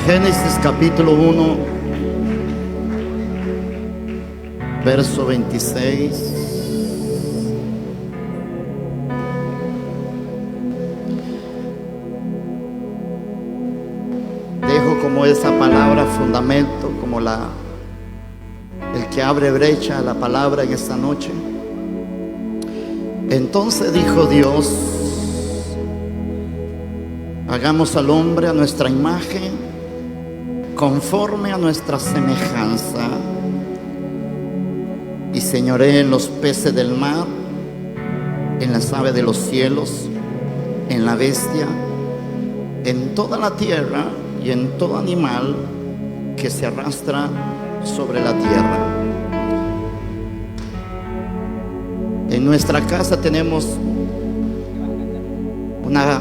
Génesis capítulo 1, verso 26. Dejo como esa palabra fundamento, como el que abre brecha a la palabra en esta noche. Entonces dijo Dios: hagamos al hombre a nuestra imagen, conforme a nuestra semejanza, y señoree en los peces del mar, en las aves de los cielos, en la bestia, en toda la tierra y en todo animal que se arrastra sobre la tierra. En nuestra casa tenemos una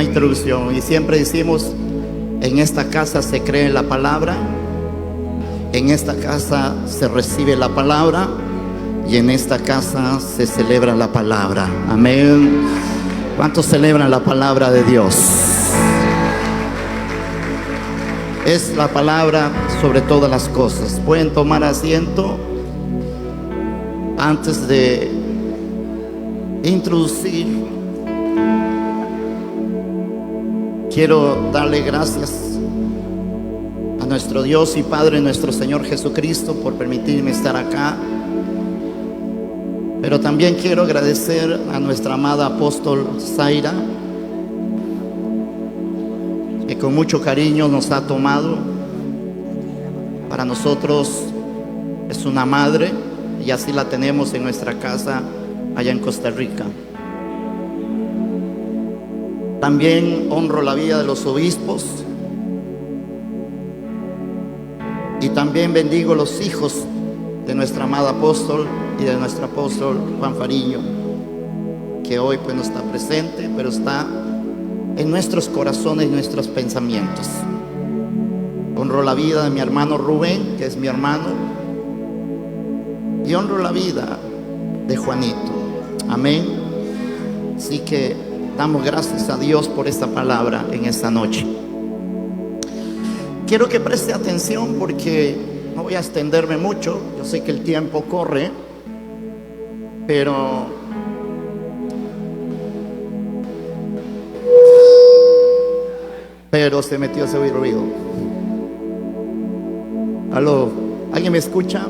introducción y siempre decimos: en esta casa se cree la palabra, en esta casa se recibe la palabra y en esta casa se celebra la palabra. Amén. ¿Cuántos celebran la palabra de Dios? Es la palabra sobre todas las cosas. Pueden tomar asiento. Antes de introducir, quiero darle gracias a nuestro Dios y Padre, nuestro Señor Jesucristo, por permitirme estar acá. Pero también quiero agradecer a nuestra amada apóstol Zaira, que con mucho cariño nos ha tomado. Para nosotros es una madre, y así la tenemos en nuestra casa allá en Costa Rica. También honro la vida de los obispos y también bendigo los hijos de nuestra amada apóstol y de nuestro apóstol Juan Fariño, que hoy pues no está presente, pero está en nuestros corazones y nuestros pensamientos. Honro la vida de mi hermano Rubén, que es mi hermano, y honro la vida de Juanito. Amén. Así que damos gracias a Dios por esta palabra en esta noche. Quiero que preste atención porque no voy a extenderme mucho. Yo sé que el tiempo corre, pero se metió ese ruido. Aló, ¿alguien me escucha?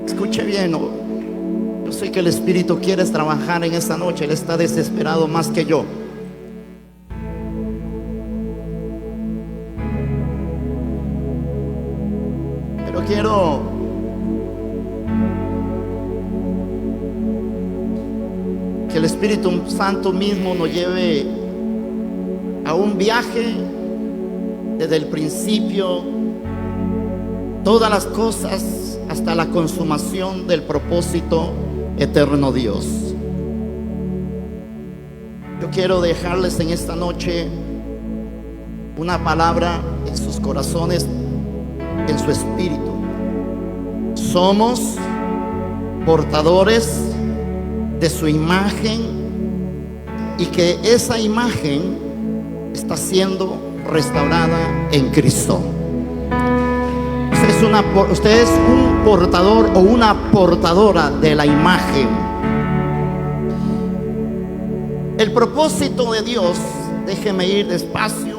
Escuche bien. Yo sé que el Espíritu quiere trabajar en esta noche. Él está desesperado más que yo. Pero quiero que el Espíritu Santo mismo nos lleve a un viaje desde el principio, todas las cosas, hasta la consumación del propósito eterno Dios. Yo quiero dejarles en esta noche una palabra en sus corazones, en su espíritu. Somos portadores de su imagen y que esa imagen está siendo restaurada en Cristo. Usted es un portador o una portadora de la imagen. El propósito de Dios, déjeme ir despacio.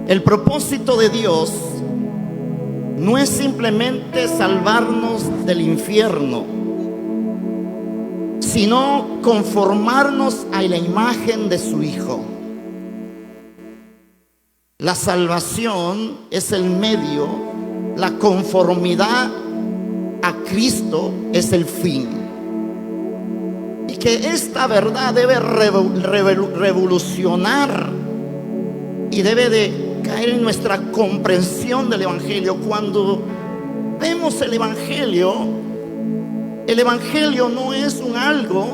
El propósito de Dios no es simplemente salvarnos del infierno, sino conformarnos a la imagen de su Hijo. La salvación es el medio. La conformidad a Cristo es el fin. Y que esta verdad debe revolucionar y debe de caer en nuestra comprensión del Evangelio. Cuando vemos el Evangelio no es un algo,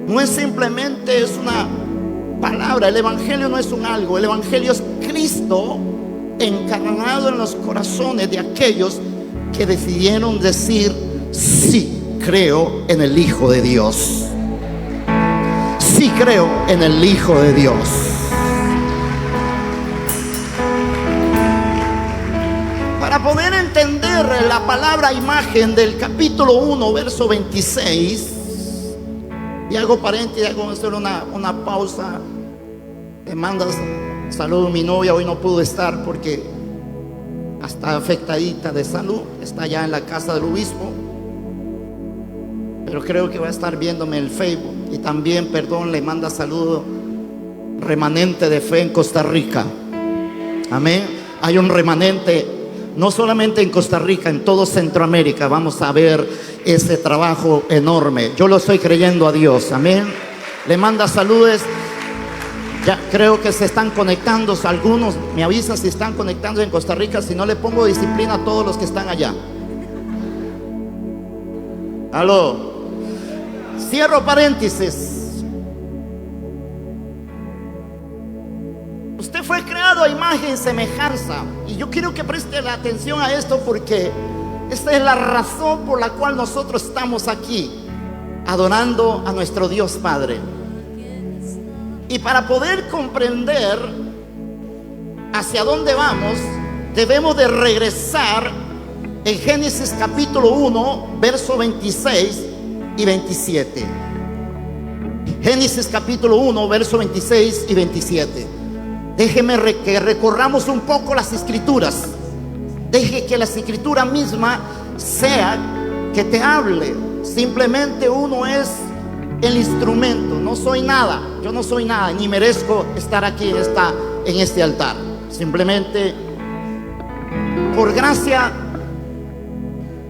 no es simplemente es una palabra. El Evangelio no es un algo, el Evangelio es Cristo encarnado en los corazones de aquellos que decidieron decir: sí, creo en el Hijo de Dios. sí creo en el Hijo de Dios. Para poder entender la palabra imagen del capítulo 1, verso 26, y hago paréntesis, hago hacer una pausa. Te mandas saludo a mi novia, hoy no pudo estar porque está afectadita de salud, está allá en la casa del obispo, pero creo que va a estar viéndome en el Facebook. Y también, perdón, le manda saludo remanente de fe en Costa Rica. Amén. Hay un remanente no solamente en Costa Rica, en todo Centroamérica. Vamos a ver ese trabajo enorme. Yo lo estoy creyendo a Dios. Amén. Le manda saludos. Ya creo que se están conectando algunos. Me avisa si están conectando en Costa Rica. Si no, le pongo disciplina a todos los que están allá. Aló. Cierro paréntesis. Usted fue creado a imagen y semejanza. Y yo quiero que preste la atención a esto, porque esta es la razón por la cual nosotros estamos aquí, adorando a nuestro Dios Padre. Y para poder comprender hacia dónde vamos, debemos de regresar en Génesis capítulo 1, verso 26 y 27. Génesis capítulo 1, verso 26 y 27. Déjeme que recorramos un poco las escrituras. Deje que la escritura misma sea que te hable. Simplemente uno es el instrumento. No soy nada. Yo no soy nada, ni merezco estar aquí en este altar. Simplemente por gracia,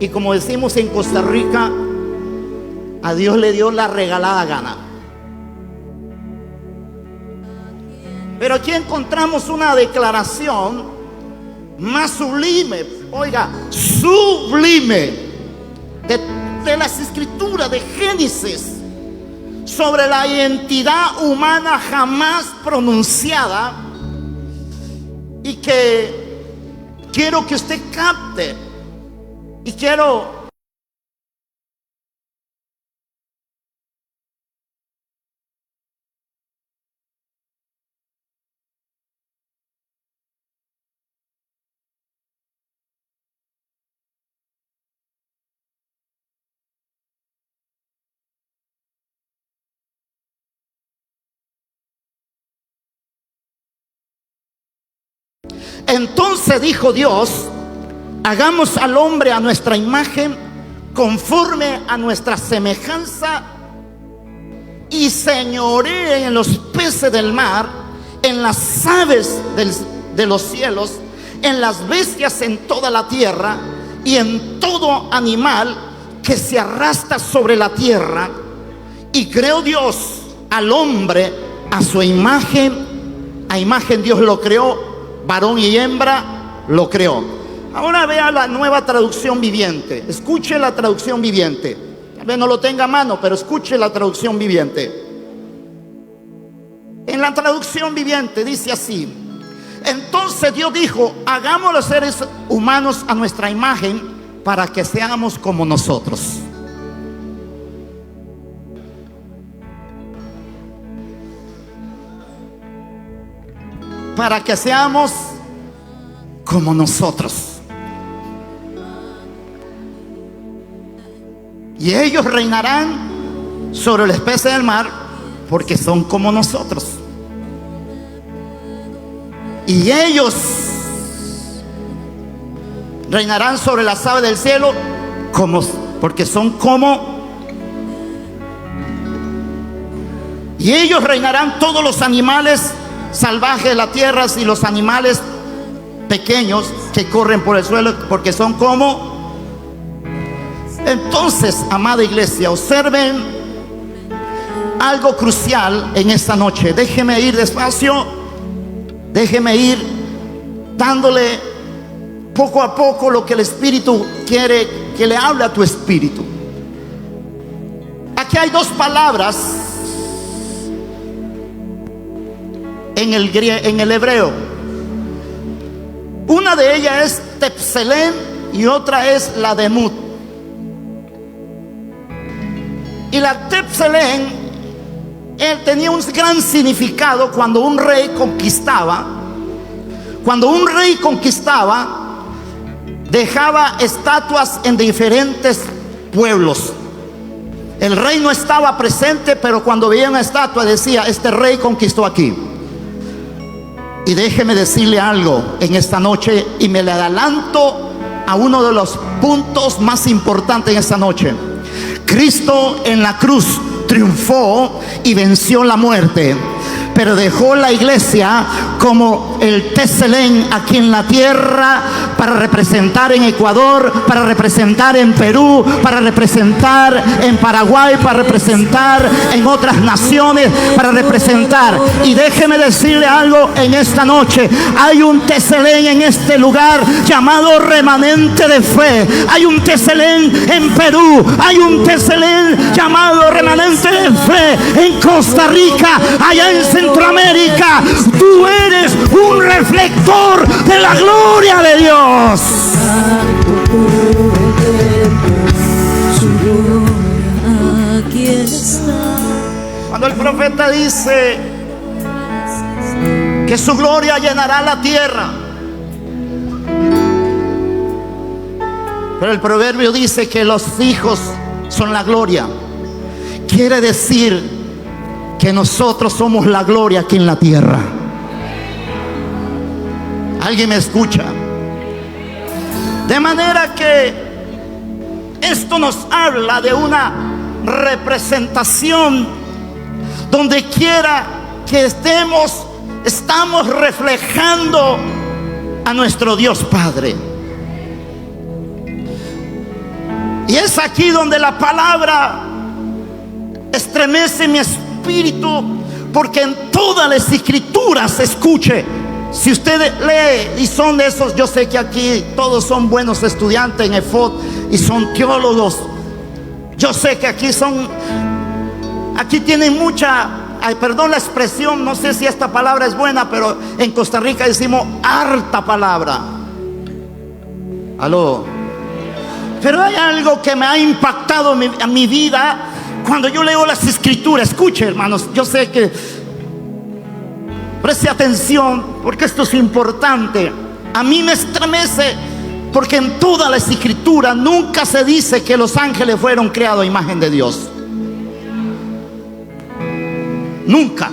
y como decimos en Costa Rica, a Dios le dio la regalada gana. Pero aquí encontramos una declaración más sublime, oiga, sublime, de las escrituras de Génesis, sobre la identidad humana jamás pronunciada, y que quiero que usted capte, y quiero entonces dijo Dios: hagamos al hombre a nuestra imagen, conforme a nuestra semejanza, y señoree en los peces del mar, en las aves de los cielos, en las bestias en toda la tierra, y en todo animal que se arrastra sobre la tierra. Y creó Dios al hombre a su imagen. A imagen Dios lo creó, varón y hembra lo creó. Ahora vea la Nueva Traducción Viviente. Escuche la traducción viviente. Tal vez no lo tenga a mano, pero escuche la traducción viviente. En la traducción viviente dice así: entonces Dios dijo: hagamos los seres humanos a nuestra imagen, para que seamos como nosotros. Para que seamos como nosotros. Y ellos reinarán sobre los peces del mar, porque son como nosotros. Y ellos reinarán sobre las aves del cielo, porque son como. Y ellos reinarán todos los animales salvajes de la tierra, y los animales pequeños que corren por el suelo, porque son como. Entonces, amada iglesia, observen algo crucial en esta noche. Déjeme ir despacio, déjeme ir dándole poco a poco lo que el Espíritu quiere que le hable a tu espíritu. Aquí hay dos palabras en el hebreo. Una de ellas es tepselén y otra es la demut. Y la tepselén él tenía un gran significado cuando un rey conquistaba. Cuando un rey conquistaba, dejaba estatuas en diferentes pueblos. El rey no estaba presente, pero cuando veía una estatua decía: este rey conquistó aquí. Y déjeme decirle algo en esta noche, y me le adelanto a uno de los puntos más importantes en esta noche. Cristo en la cruz triunfó y venció la muerte, pero dejó la iglesia como el teselén aquí en la tierra, para representar en Ecuador, para representar en Perú, para representar en Paraguay, para representar en otras naciones, para representar. Y déjeme decirle algo en esta noche: hay un teselén en este lugar llamado remanente de fe. Hay un teselén en Perú, hay un teselén llamado remanente de fe en Costa Rica, allá en Centroamérica. Tú eres un reflector de la gloria de Dios. Cuando el profeta dice que su gloria llenará la tierra, pero el proverbio dice que los hijos son la gloria, quiere decir que nosotros somos la gloria aquí en la tierra. ¿Alguien me escucha? De manera que esto nos habla de una representación. Donde quiera que estemos, estamos reflejando a nuestro Dios Padre. Y es aquí donde la palabra estremece mi espíritu, porque en todas las escrituras, escuche, si usted lee y son de esos, yo sé que aquí todos son buenos estudiantes en EFOT y son teólogos. Yo sé que aquí tienen mucha, perdón la expresión, no sé si esta palabra es buena, pero en Costa Rica decimos harta palabra. Aló. Pero hay algo que me ha impactado a mi vida cuando yo leo las escrituras. Escuche, hermanos, yo sé que preste atención, porque esto es importante. A mí me estremece, porque en toda la escritura nunca se dice que los ángeles fueron creados a imagen de Dios. Nunca.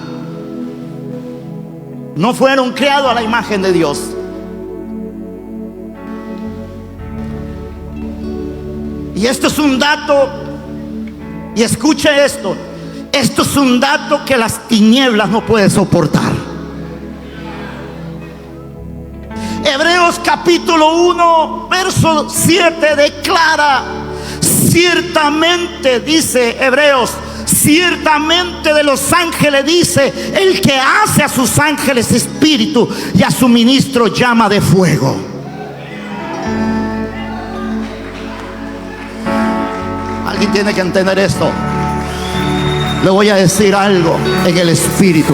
No fueron creados a la imagen de Dios. Y esto es un dato, y escuche esto, esto es un dato que las tinieblas no pueden soportar. Hebreos capítulo 1 verso 7 declara: ciertamente, dice Hebreos, ciertamente de los ángeles dice: el que hace a sus ángeles espíritu y a su ministro llama de fuego. Alguien tiene que entender esto. Le voy a decir algo en el espíritu.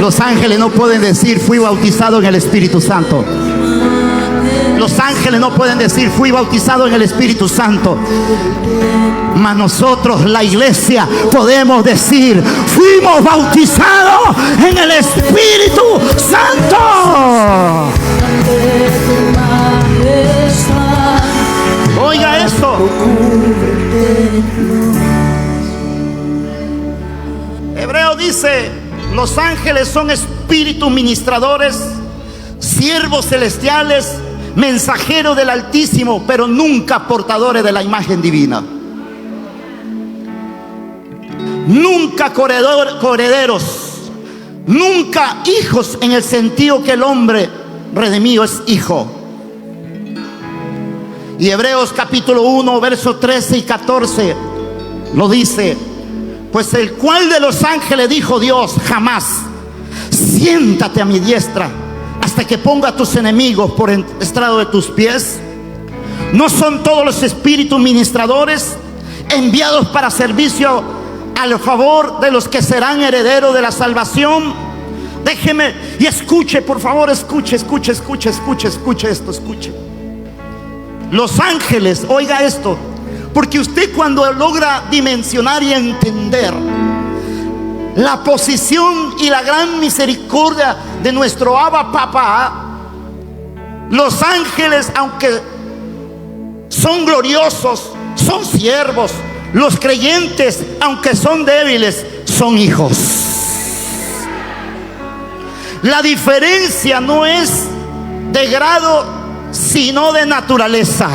Los ángeles no pueden decir: fui bautizado en el Espíritu Santo. Los ángeles no pueden decir: fui bautizado en el Espíritu Santo. Mas nosotros, la iglesia, podemos decir: fuimos bautizados en el Espíritu Santo. Oiga esto. Hebreo dice: los ángeles son espíritus ministradores, siervos celestiales, mensajeros del Altísimo, pero nunca portadores de la imagen divina. Nunca coherederos, nunca hijos, en el sentido que el hombre redimido es hijo. Y Hebreos capítulo 1 versos 13 y 14 lo dice: pues el cual de los ángeles dijo Dios jamás: siéntate a mi diestra hasta que ponga a tus enemigos por estrado de tus pies. ¿No son todos los espíritus ministradores enviados para servicio al favor de los que serán herederos de la salvación? Déjeme y escuche, por favor, escuche esto, escuche. Los ángeles, oiga esto, Porque usted, cuando logra dimensionar y entender la posición y la gran misericordia de nuestro Abba Papá, los ángeles, aunque son gloriosos, son siervos. Los creyentes, aunque son débiles, son hijos. La diferencia no es de grado, sino de naturaleza.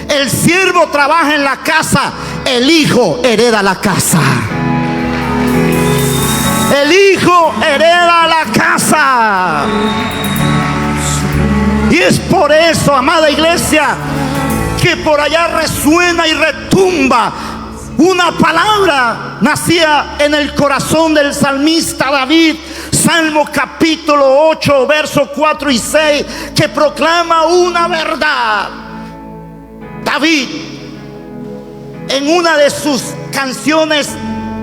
El siervo trabaja en la casa, el hijo hereda la casa. El hijo hereda la casa. Y es por eso, amada iglesia, que por allá resuena y retumba una palabra nacida en el corazón del salmista David, Salmo capítulo 8, versos 4 y 6, que proclama una verdad. David, en una de sus canciones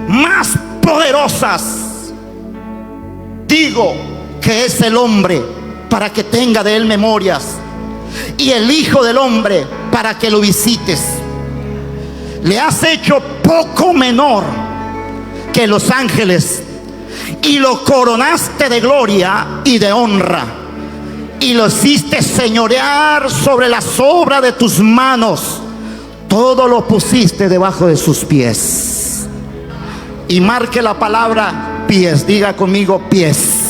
más poderosas, digo que es el hombre para que tenga de él memorias, y el Hijo del Hombre para que lo visites. Le has hecho poco menor que los ángeles, y lo coronaste de gloria y de honra, y lo hiciste señorear sobre las obras de tus manos. Todo lo pusiste debajo de sus pies. Y marque la palabra pies. Diga conmigo pies.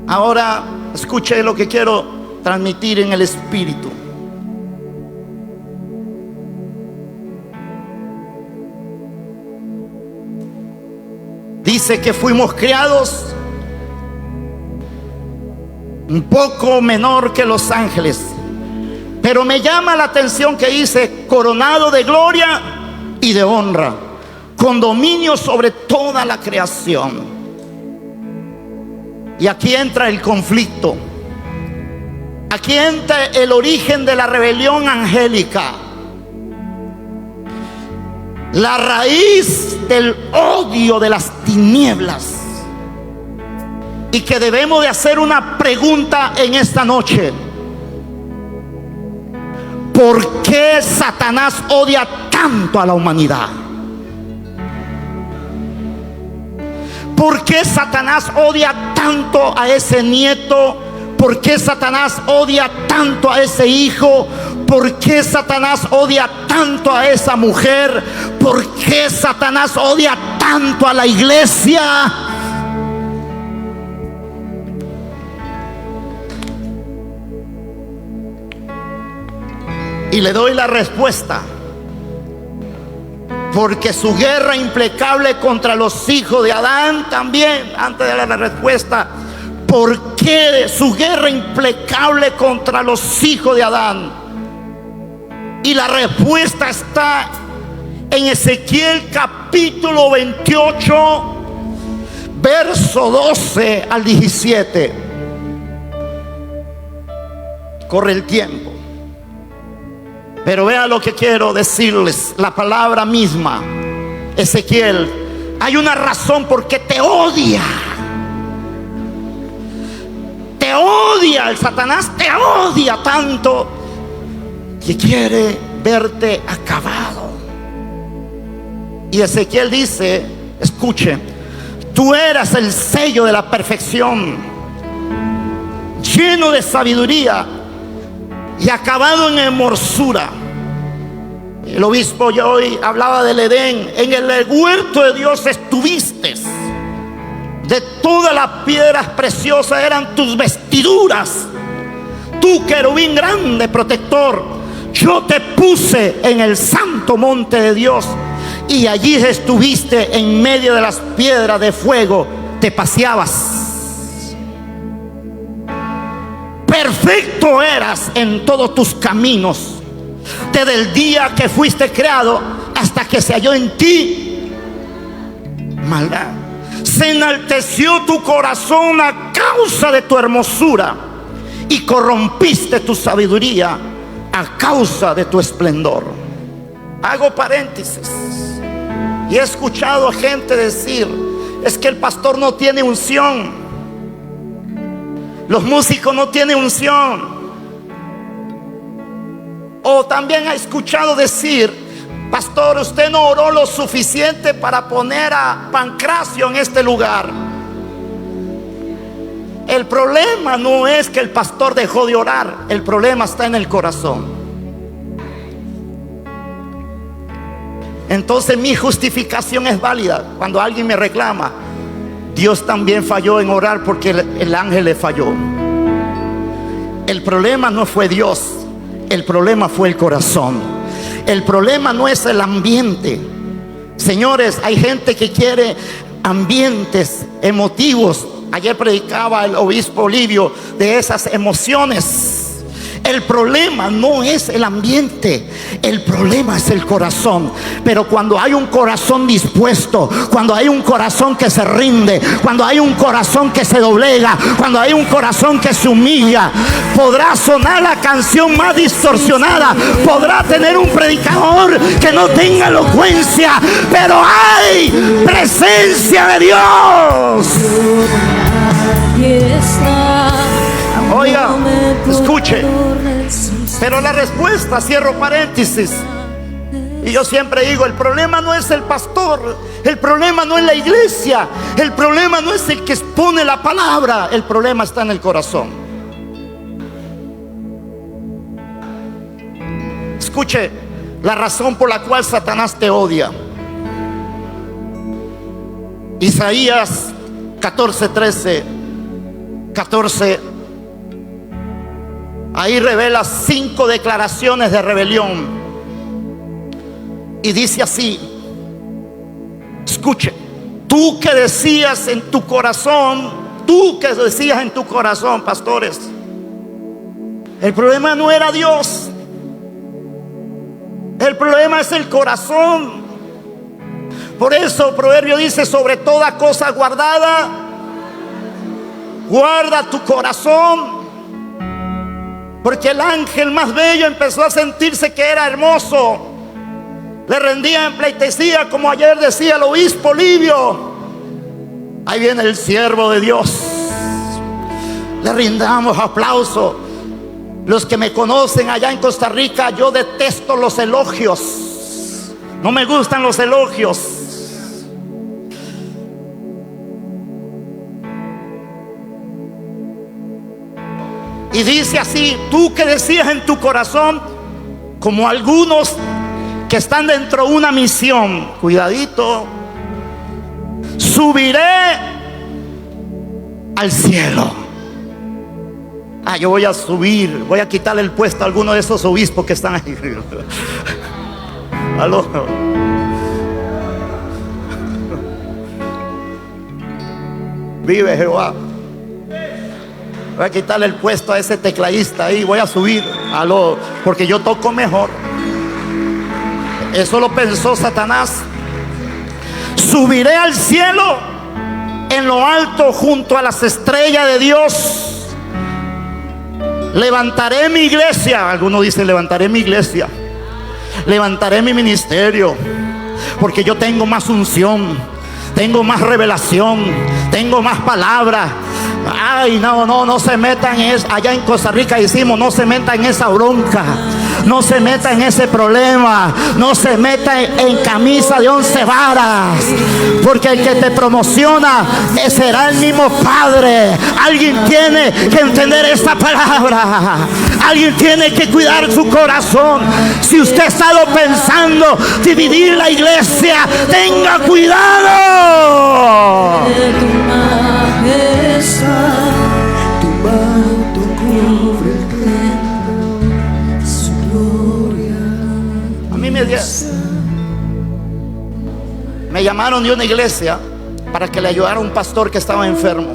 Ahora escuche lo que quiero transmitir en el espíritu. Dice que fuimos criados un poco menor que los ángeles, pero me llama la atención que dice coronado de gloria y de honra, con dominio sobre toda la creación. Y aquí entra el conflicto. Aquí entra el origen de la rebelión angélica, la raíz del odio de las tinieblas. Y que debemos de hacer una pregunta en esta noche: ¿por qué Satanás odia tanto a la humanidad? ¿Por qué Satanás odia tanto a ese nieto? ¿Por qué Satanás odia tanto a ese hijo? ¿Por qué Satanás odia tanto a esa mujer? ¿Por qué Satanás odia tanto a la iglesia? Y le doy la respuesta: porque su guerra implacable contra los hijos de Adán también. Antes de la respuesta, ¿por qué su guerra implacable contra los hijos de Adán? Y la respuesta está en Ezequiel capítulo 28, verso 12 al 17. Corre el tiempo, pero vea lo que quiero decirles. La palabra misma, Ezequiel, hay una razón por qué te odia. Te odia, el Satanás te odia tanto que quiere verte acabado. Y Ezequiel dice, escuche: tú eras el sello de la perfección, lleno de sabiduría y acabado en hermosura. El obispo hoy hablaba del Edén. En el huerto de Dios estuviste. De todas las piedras preciosas eran tus vestiduras. Tú, querubín grande protector, yo te puse en el santo monte de Dios, y allí estuviste en medio de las piedras de fuego, te paseabas. Perfecto eras en todos tus caminos, desde el día que fuiste creado hasta que se halló en ti maldad. Se enalteció tu corazón a causa de tu hermosura, y corrompiste tu sabiduría a causa de tu esplendor. Hago paréntesis. Y he escuchado a gente decir: es que el pastor no tiene unción, los músicos no tienen unción. O también ha escuchado decir: pastor, usted no oró lo suficiente para poner a Pancracio en este lugar. El problema no es que el pastor dejó de orar, el problema está en el corazón. Entonces mi justificación es válida. Cuando alguien me reclama: Dios también falló en orar porque el ángel le falló. El problema no fue Dios, el problema fue el corazón. El problema no es el ambiente. Señores, hay gente que quiere ambientes emotivos. Ayer predicaba el obispo Livio de esas emociones. El problema no es el ambiente, el problema es el corazón. Pero cuando hay un corazón dispuesto, cuando hay un corazón que se rinde, cuando hay un corazón que se doblega, cuando hay un corazón que se humilla, podrá sonar la canción más distorsionada, podrá tener un predicador que no tenga elocuencia, pero hay presencia de Dios. Oiga, escuche. Pero la respuesta, cierro paréntesis, y yo siempre digo: el problema no es el pastor, el problema no es la iglesia, el problema no es el que expone la palabra, el problema está en el corazón. Escuche la razón por la cual Satanás te odia. Isaías 14. Ahí revela 5 declaraciones de rebelión. Y dice así: escuche, tú que decías en tu corazón, pastores, el problema no era Dios, el problema es el corazón. Por eso el proverbio dice: sobre toda cosa guardada, guarda tu corazón. Porque el ángel más bello empezó a sentirse que era hermoso. Le rendía en pleitesía, como ayer decía el obispo Livio. Ahí viene el siervo de Dios. Le rindamos aplauso. Los que me conocen allá en Costa Rica, yo detesto los elogios. No me gustan los elogios. Y dice así: tú que decías en tu corazón, como algunos que están dentro de una misión, cuidadito, subiré al cielo. Yo voy a subir, voy a quitarle el puesto a alguno de esos obispos que están ahí. Aló. Vive Jehová. Voy a quitarle el puesto a ese tecladista ahí. Voy a subir, porque yo toco mejor. Eso lo pensó Satanás. Subiré al cielo, en lo alto, junto a las estrellas de Dios. Levantaré mi iglesia. Algunos dicen: levantaré mi iglesia, levantaré mi ministerio, porque yo tengo más unción, tengo más revelación, tengo más palabra. No se metan en eso. Allá en Costa Rica decimos: no se metan en esa bronca, no se meta en ese problema, no se meta en camisa de 11 varas, porque el que te promociona será el mismo Padre. Alguien tiene que entender esta palabra, alguien tiene que cuidar su corazón. Si usted ha estado pensando dividir la iglesia, tenga cuidado. Tu manto cubre el templo, su gloria. A mí me llamaron de una iglesia para que le ayudara a un pastor que estaba enfermo.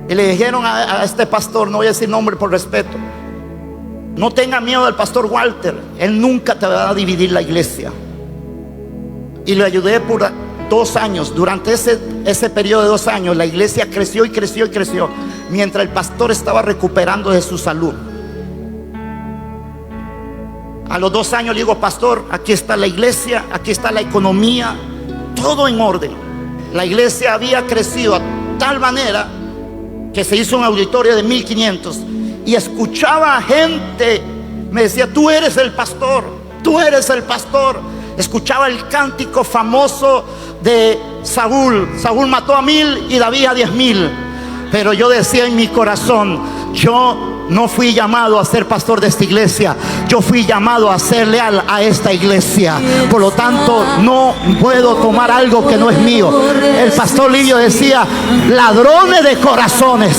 Y le dijeron a este pastor, no voy a decir nombre por respeto: no tenga miedo del pastor Walter, él nunca te va a dividir la iglesia. Y lo ayudé por 2 años. Durante ese periodo de 2 años, la iglesia creció y creció y creció, mientras el pastor estaba recuperando de su salud. A los 2 años le digo: pastor, aquí está la iglesia, aquí está la economía, todo en orden. La iglesia había crecido a tal manera que se hizo un auditorio de 1500, y escuchaba a gente, me decía: tú eres el pastor, tú eres el pastor. Escuchaba el cántico famoso de Saúl: Saúl mató a 1000 y David a 10,000. Pero yo decía en mi corazón: yo no fui llamado a ser pastor de esta iglesia, yo fui llamado a ser leal a esta iglesia. Por lo tanto, no puedo tomar algo que no es mío. El pastor Livio decía: ladrones de corazones.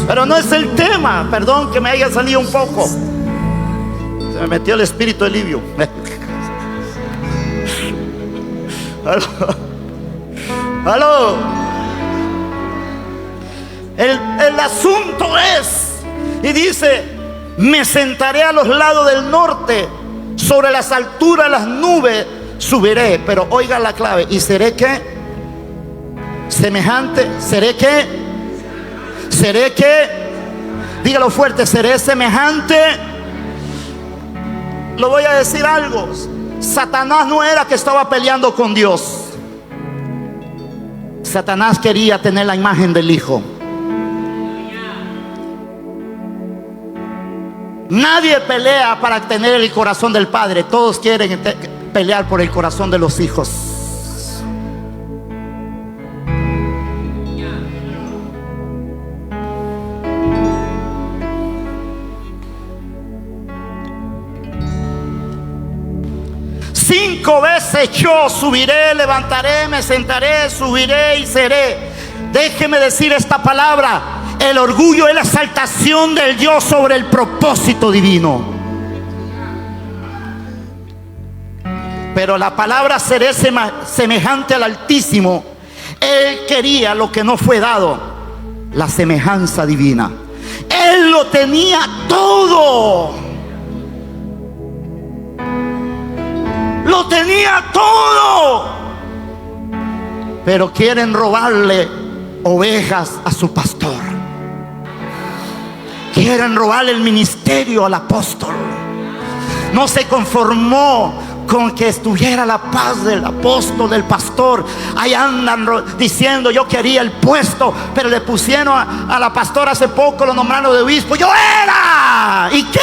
Pero no es el tema, perdón que me haya salido un poco, se me metió el espíritu de Livio. Aló. El asunto es, y dice: me sentaré a los lados del norte, sobre las alturas de las nubes subiré. Pero oiga la clave: y seré ¿qué? Semejante. ¿Seré qué? ¿Seré qué? Dígalo fuerte: seré semejante. Lo voy a decir algo: Satanás no era que estaba peleando con Dios. Satanás quería tener la imagen del Hijo. Nadie pelea para tener el corazón del Padre. Todos quieren pelear por el corazón de los hijos. Cinco veces yo subiré, levantaré, me sentaré, subiré y seré. Déjeme decir esta palabra: el orgullo es la exaltación del yo sobre el propósito divino. Pero la palabra seré semejante al Altísimo. Él quería lo que no fue dado: la semejanza divina. Él lo tenía todo. Lo tenía todo. Pero quieren robarle ovejas a su pastor. Quieren robarle el ministerio al apóstol. No se conformó con que estuviera la paz del apóstol, del pastor. Ahí andan diciendo: yo quería el puesto, pero le pusieron a la pastora hace poco, lo nombraron de obispo. Yo era. ¿Y qué?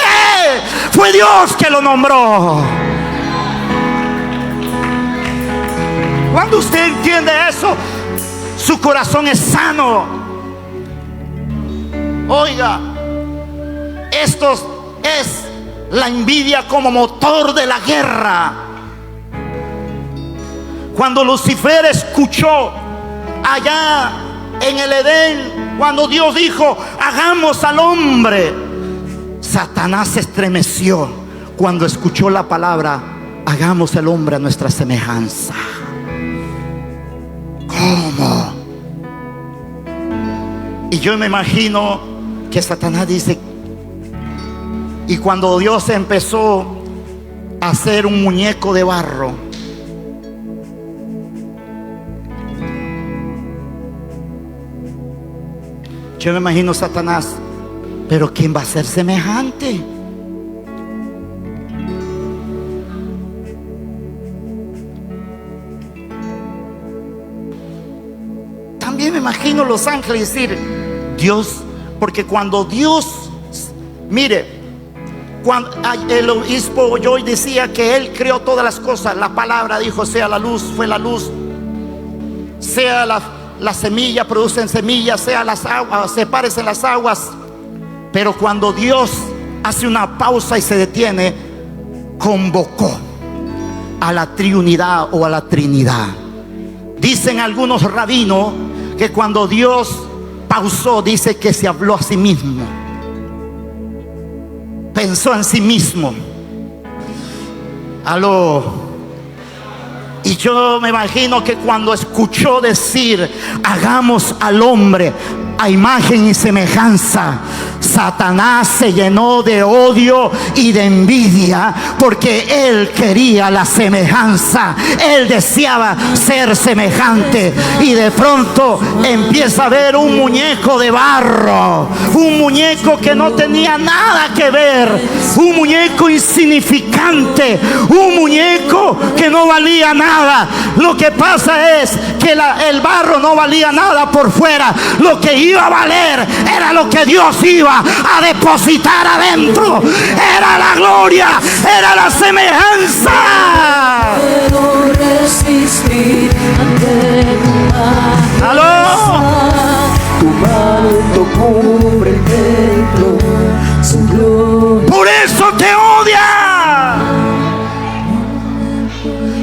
Fue Dios que lo nombró. Cuando usted entiende eso, su corazón es sano. Oiga, esto es la envidia como motor de la guerra. Cuando Lucifer escuchó allá en el Edén, cuando Dios dijo: hagamos al hombre, Satanás se estremeció cuando escuchó la palabra: hagamos al hombre a nuestra semejanza. ¿Cómo? Y yo me imagino que Satanás dice, y cuando Dios empezó a hacer un muñeco de barro, yo me imagino Satanás: pero ¿quién va a ser semejante? También me imagino los ángeles decir: Dios, porque cuando Dios, mire, cuando el obispo Joy decía que él creó todas las cosas, la palabra dijo: sea la luz, fue la luz. Sea la semilla, producen semillas, sea las aguas, sepárense las aguas. Pero cuando Dios hace una pausa y se detiene, convocó a la triunidad o a la Trinidad. Dicen algunos rabinos que cuando Dios pausó, dice que se habló a sí mismo, pensó en sí mismo. Aló. Y yo me imagino que cuando escuchó decir: hagamos al hombre a imagen y semejanza, Satanás se llenó de odio y de envidia porque él quería la semejanza. Él deseaba ser semejante, y de pronto empieza a ver un muñeco de barro, un muñeco que no tenía nada que ver, un muñeco insignificante, un muñeco que no valía nada. Lo que pasa es que el barro no valía nada por fuera. Lo que iba a valer era lo que Dios iba a depositar adentro. Era la gloria, era la semejanza. Puedo resistir ante tu ¡Aló! majestad. Tu manto cubre el templo, su gloria. Por eso te odia,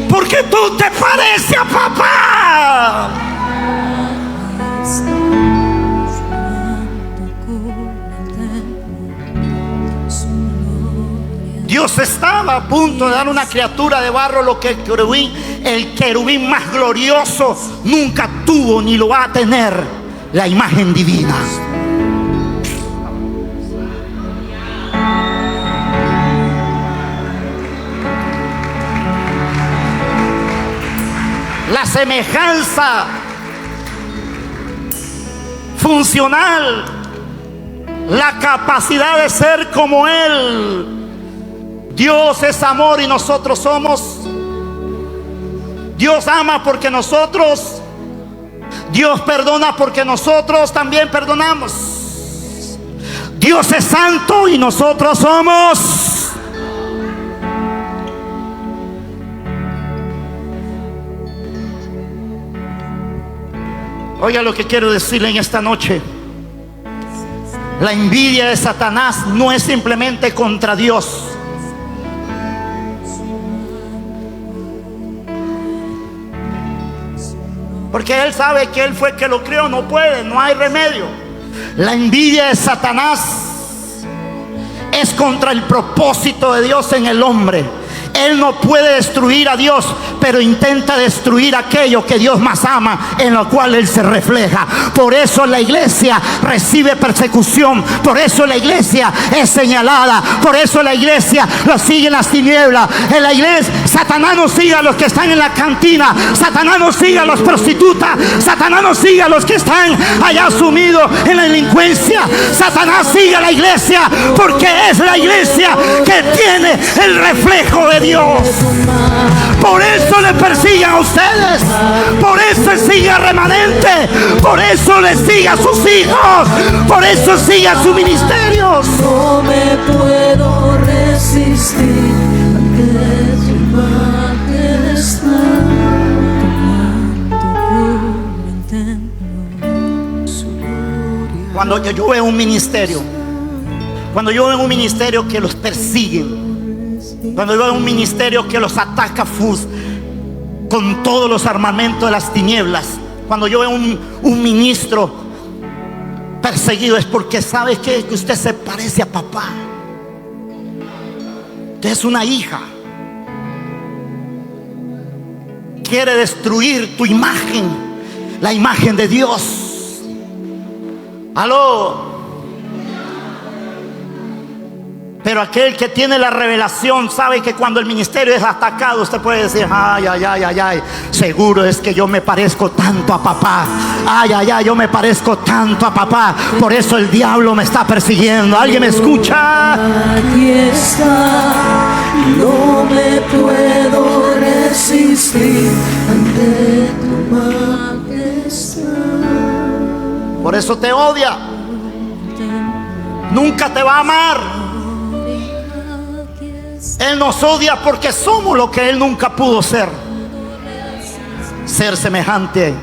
porque tú te pareces a papá. Dios estaba a punto de dar una criatura de barro, lo que el querubín más glorioso nunca tuvo ni lo va a tener, la imagen divina. La semejanza funcional, la capacidad de ser como Él. Dios es amor y nosotros somos. Dios ama porque nosotros. Dios perdona porque nosotros también perdonamos. Dios es santo y nosotros somos. Oiga lo que quiero decirle en esta noche. La envidia de Satanás no es simplemente contra Dios. Porque él sabe que él fue el que lo creó, no puede, no hay remedio. La envidia de Satanás es contra el propósito de Dios en el hombre. Él no puede destruir a Dios, pero intenta destruir aquello que Dios más ama, en lo cual Él se refleja. Por eso la iglesia recibe persecución, por eso la iglesia es señalada, por eso la iglesia lo sigue en las tinieblas. En la iglesia, Satanás no sigue a los que están en la cantina, Satanás no sigue a los prostitutas, Satanás no sigue a los que están allá sumidos en la delincuencia. Satanás sigue a la iglesia porque es la iglesia que tiene el reflejo de Dios. Por eso le persiguen a ustedes, por eso sigue al remanente, por eso le sigue a sus hijos, por eso sigue a sus ministerios. No me puedo resistir ante tu majestad. Cuando yo veo un ministerio, cuando yo veo un ministerio que los persiguen, cuando yo veo un ministerio que los ataca con todos los armamentos de las tinieblas, cuando yo veo un ministro perseguido, es porque sabe que usted se parece a papá. Usted es una hija. Quiere destruir tu imagen, la imagen de Dios. Aló. Pero aquel que tiene la revelación sabe que cuando el ministerio es atacado, usted puede decir: ay, ay, ay, ay, ay, seguro es que yo me parezco tanto a papá. Ay, ay, ay, yo me parezco tanto a papá. Por eso el diablo me está persiguiendo. ¿Alguien me escucha? Aquí está, no me puedo resistir ante tu majestad. Por eso te odia. Nunca te va a amar. Él nos odia porque somos lo que Él nunca pudo ser. Ser semejante.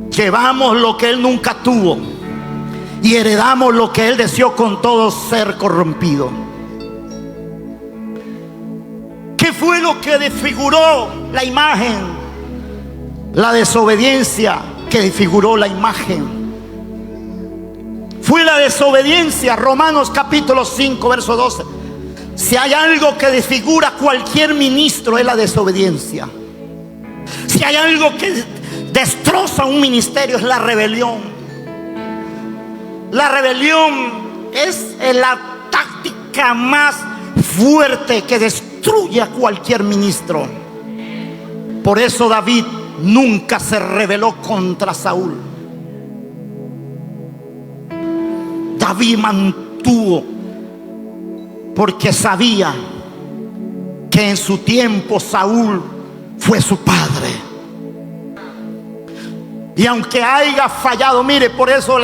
Llevamos lo que Él nunca tuvo y heredamos lo que Él deseó con todo ser corrompido. ¿Qué fue lo que desfiguró la imagen? La desobediencia que desfiguró la imagen. Fue la desobediencia. Romanos capítulo 5 verso 12. Si hay algo que desfigura cualquier ministro, es la desobediencia. Si hay algo que destroza un ministerio, es la rebelión. La rebelión es la táctica más fuerte que destruye a cualquier ministro. Por eso David nunca se rebeló contra Saúl. David mantuvo, porque sabía que en su tiempo Saúl fue su padre. Y aunque haya fallado, mire, por eso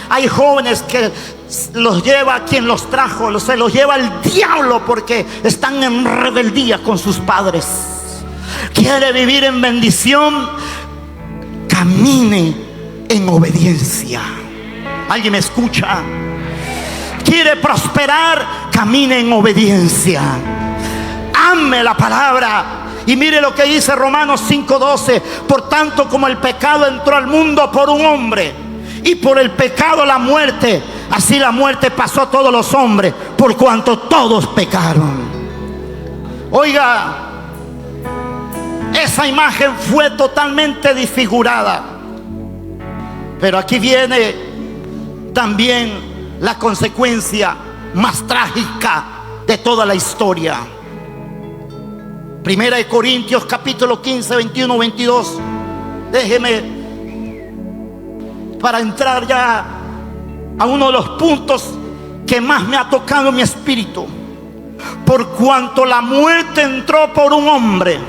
hay jóvenes que los lleva quien los trajo, se los lleva el diablo, porque están en rebeldía con sus padres. Quiere vivir en bendición, camine en obediencia. ¿Alguien me escucha? Quiere prosperar, camine en obediencia. Ame la palabra. Y mire lo que dice Romanos 5:12. Por tanto, como el pecado entró al mundo por un hombre, y por el pecado la muerte, así la muerte pasó a todos los hombres, por cuanto todos pecaron. Oiga, esa imagen fue totalmente desfigurada. Pero aquí viene también la consecuencia más trágica de toda la historia. Primera de Corintios capítulo 15, 21, 22. Déjeme, para entrar ya a uno de los puntos que más me ha tocado mi espíritu. Por cuanto la muerte entró por un hombre,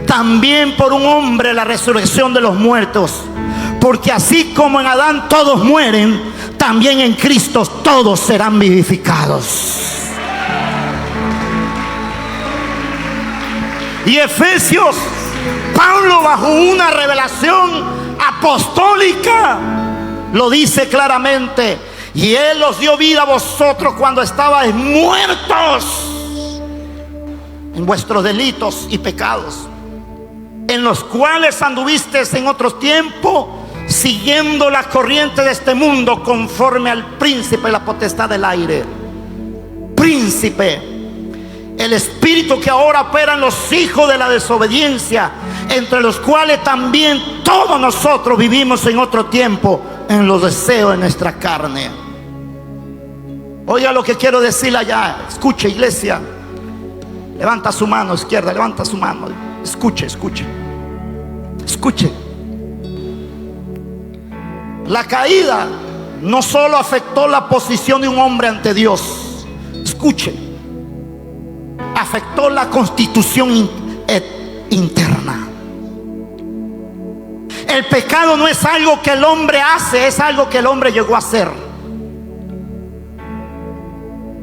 también por un hombre la resurrección de los muertos. Porque así como en Adán todos mueren, también en Cristo todos serán vivificados. Y Efesios, Pablo, bajo una revelación apostólica, lo dice claramente: y Él os dio vida a vosotros cuando estabais muertos en vuestros delitos y pecados, en los cuales anduvisteis en otro tiempo, siguiendo la corriente de este mundo, conforme al príncipe de la potestad del aire. Príncipe, el espíritu que ahora opera en los hijos de la desobediencia, entre los cuales también todos nosotros vivimos en otro tiempo en los deseos de nuestra carne. Oiga lo que quiero decirle allá. Escuche, iglesia. Levanta su mano izquierda, levanta su mano. Escuche, escuche. Escuche. La caída no solo afectó la posición de un hombre ante Dios. Escuche. Afectó la constitución interna. El pecado no es algo que el hombre hace, es algo que el hombre llegó a hacer.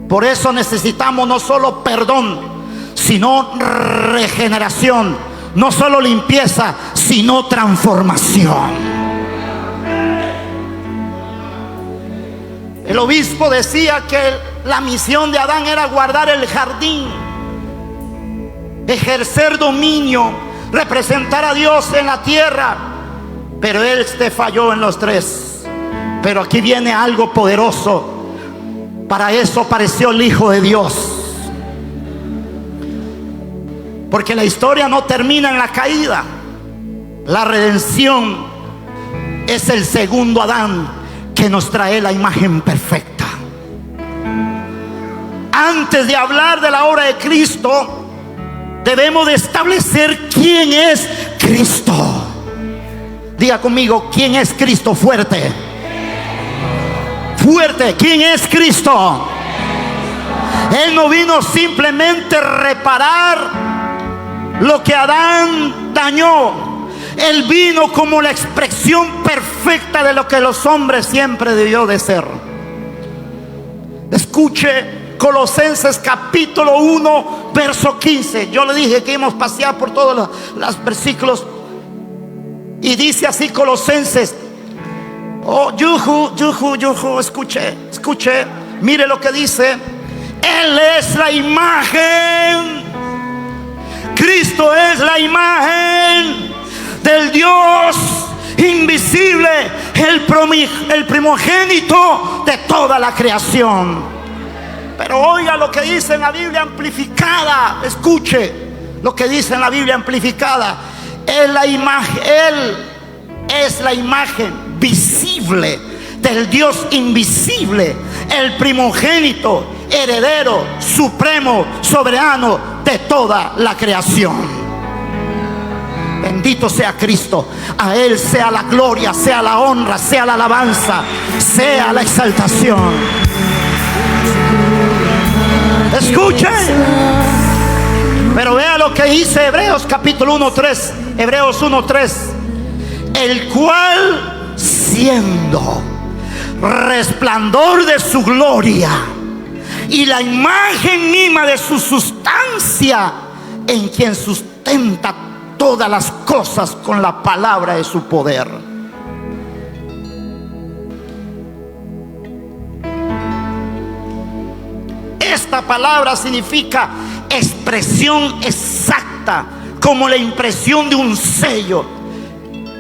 Por eso necesitamos no solo perdón, sino regeneración. No solo limpieza, sino transformación. El obispo decía que la misión de Adán era guardar el jardín, ejercer dominio, representar a Dios en la tierra, pero él falló en los tres. Pero aquí viene algo poderoso. Para eso apareció el Hijo de Dios, porque la historia no termina en la caída. La redención es el segundo Adán que nos trae la imagen perfecta. Antes de hablar de la obra de Cristo, debemos de establecer quién es Cristo. Diga conmigo, ¿quién es Cristo? Fuerte. Fuerte, ¿quién es Cristo? Él no vino simplemente a reparar lo que Adán dañó. Él vino como la expresión perfecta de lo que los hombres siempre debió de ser. Escuche Colosenses capítulo 1 verso 15. Yo le dije que íbamos a pasear por todos los versículos. Y dice así Colosenses. Oh, yuju, escuche, mire lo que dice. Él es la imagen, Cristo es la imagen del Dios invisible, el primogénito de toda la creación. Pero oiga lo que dice en la Biblia amplificada. Escuche lo que dice en la Biblia amplificada. es la imagen, Él es la imagen visible del Dios invisible, el primogénito, heredero, supremo, soberano de toda la creación. Bendito sea Cristo. A Él sea la gloria, sea la honra, sea la alabanza, sea la exaltación. Escuchen. Pero vea lo que dice Hebreos capítulo 1:3. Hebreos 1:3. El cual, siendo resplandor de su gloria y la imagen misma de su sustancia, en quien sustenta todas las cosas con la palabra de su poder. Esta palabra significa expresión exacta, como la impresión de un sello.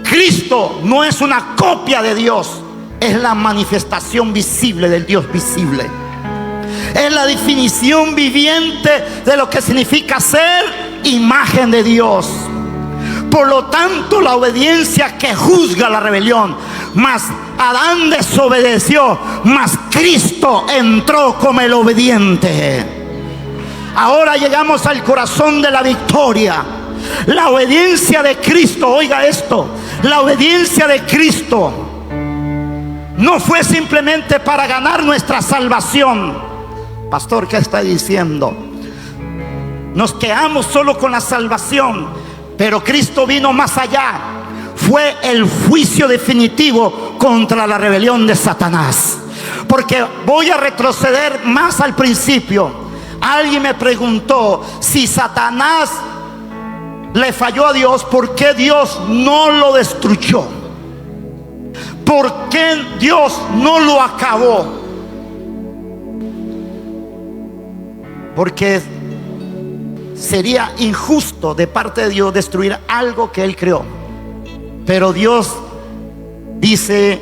Cristo no es una copia de Dios, es la manifestación visible del Dios visible. Es la definición viviente de lo que significa ser imagen de Dios. Por lo tanto, la obediencia que juzga la rebelión, mas Adán desobedeció, mas Cristo entró como el obediente. Ahora llegamos al corazón de la victoria. La obediencia de Cristo, oiga esto, la obediencia de Cristo no fue simplemente para ganar nuestra salvación. Pastor, ¿qué está diciendo? Nos quedamos solo con la salvación. Pero Cristo vino más allá. Fue el juicio definitivo contra la rebelión de Satanás. Porque voy a retroceder más al principio. Alguien me preguntó, si Satanás le falló a Dios, ¿por qué Dios no lo destruyó? ¿Por qué Dios no lo acabó? Porque sería injusto de parte de Dios destruir algo que Él creó. Pero Dios dice,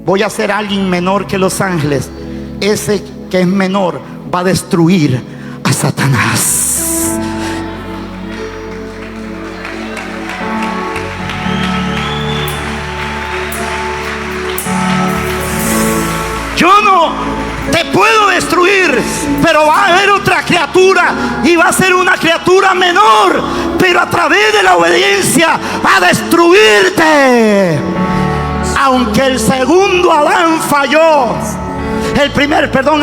voy a hacer a alguien menor que los ángeles. Ese que es menor va a destruir a Satanás. Yo no te puedo destruir, pero va a haber otra criatura y va a ser una criatura menor, pero a través de la obediencia va a destruirte. Aunque el segundo Adán falló,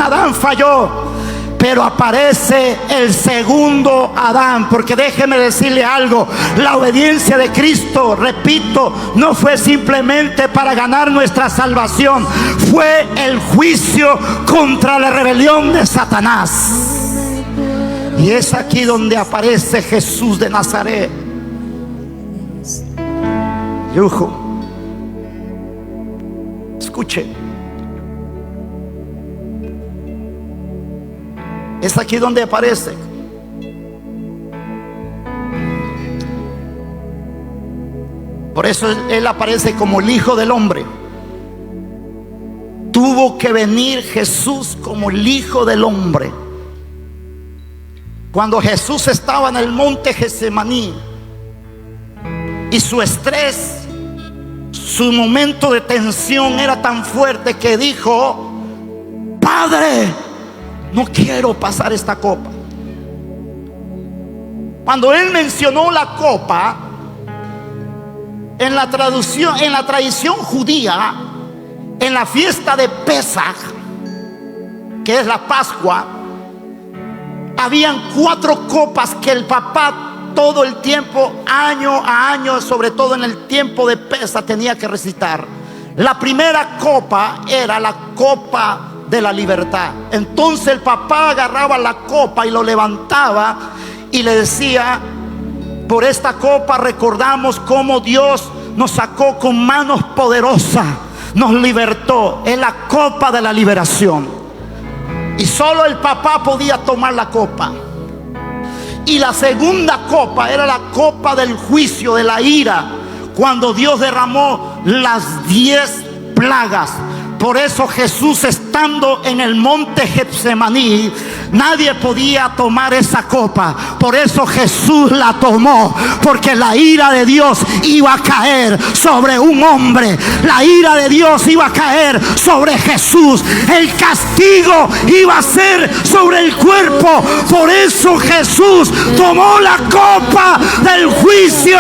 Adán falló, pero aparece el segundo Adán. Porque déjeme decirle algo, la obediencia de Cristo, repito, no fue simplemente para ganar nuestra salvación, fue el juicio contra la rebelión de Satanás. Y es aquí donde aparece Jesús de Nazaret. Yujo, escuche, es aquí donde aparece. Por eso Él aparece como el Hijo del Hombre. Tuvo que venir Jesús como el Hijo del Hombre. Cuando Jesús estaba en el monte Getsemaní y su estrés, su momento de tensión era tan fuerte que dijo: Padre, no quiero pasar esta copa. Cuando Él mencionó la copa, en la tradición judía, en la fiesta de Pesaj, que es la Pascua, habían 4 copas que el papá todo el tiempo, año a año, sobre todo en el tiempo de Pesaj, tenía que recitar. La primera copa era la copa de la libertad. Entonces el papá agarraba la copa y lo levantaba y le decía: por esta copa recordamos cómo Dios nos sacó con manos poderosas, nos libertó. Es la copa de la liberación. Y solo el papá podía tomar la copa. Y la segunda copa era la copa del juicio, de la ira, cuando Dios derramó las 10 plagas. Por eso Jesús está estando en el monte Getsemaní, nadie podía tomar esa copa. Por eso Jesús la tomó, porque la ira de Dios iba a caer sobre un hombre. La ira de Dios iba a caer sobre Jesús. El castigo iba a ser sobre el cuerpo. Por eso Jesús tomó la copa del juicio.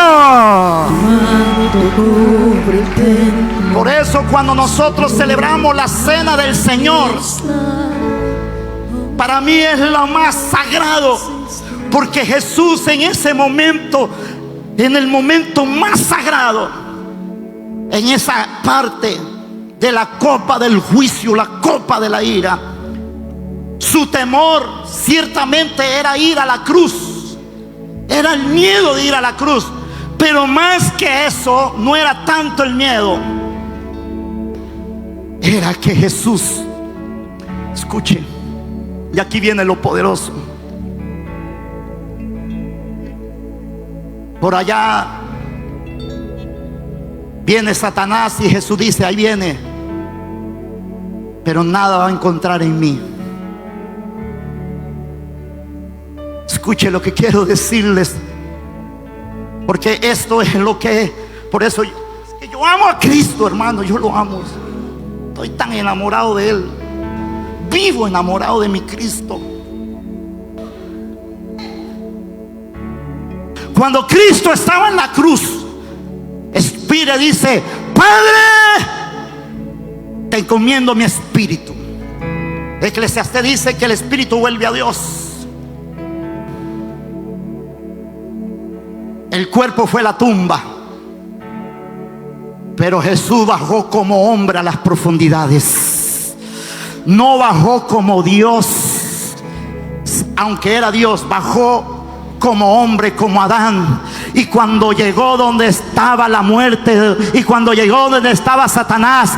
Por eso cuando nosotros celebramos la cena del Señor, para mí es lo más sagrado, porque Jesús en ese momento, en el momento más sagrado, en esa parte de la copa del juicio, la copa de la ira, su temor ciertamente era ir a la cruz, era el miedo de ir a la cruz. Pero más que eso, no era tanto el miedo, era que Jesús, escuche, y aquí viene lo poderoso. Por allá viene Satanás y Jesús dice: ahí viene, pero nada va a encontrar en mí. Escuche lo que quiero decirles, porque esto es lo que, por eso es que yo amo a Cristo, hermano. Yo lo amo, estoy tan enamorado de Él, vivo enamorado de mi Cristo. Cuando Cristo estaba en la cruz, Espíritu dice: Padre, te encomiendo mi espíritu. Eclesiastés dice que el espíritu vuelve a Dios. El cuerpo fue la tumba, pero Jesús bajó como hombre a las profundidades. No bajó como Dios, aunque era Dios, bajó como hombre, como Adán. Y cuando llegó donde estaba la muerte, y cuando llegó donde estaba Satanás,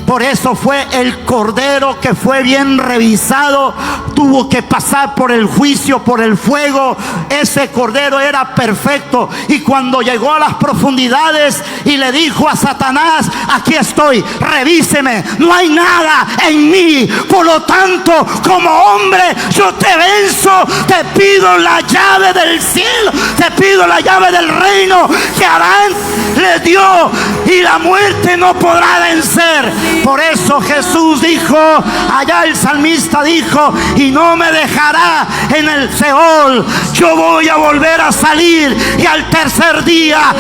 por eso fue el cordero que fue bien revisado, tuvo que pasar por el juicio, por el fuego. Ese cordero era perfecto. Y cuando llegó a las profundidades y le dijo a Satanás: aquí estoy, revíseme, no hay nada en mí, por lo tanto como hombre yo te venzo. Te pido la llave del cielo, te pido la llave del reino que Adán le dio, y la muerte no podrá vencer. Por eso Jesús dijo, allá el salmista dijo: y no me dejará en el Seol, yo voy a volver a salir, y al tercer día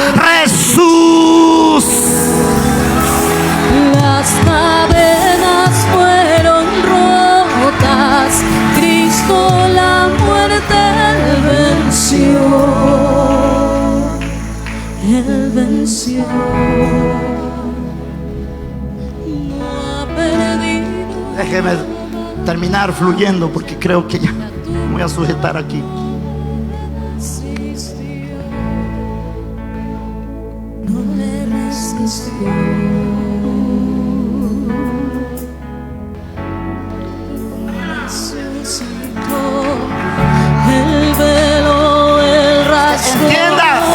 Jesús. Las cadenas fueron rotas, Cristo la muerte venció, Él venció. Déjeme terminar fluyendo, porque creo que ya me voy a sujetar aquí. No le resistió. El velo, el rasgo.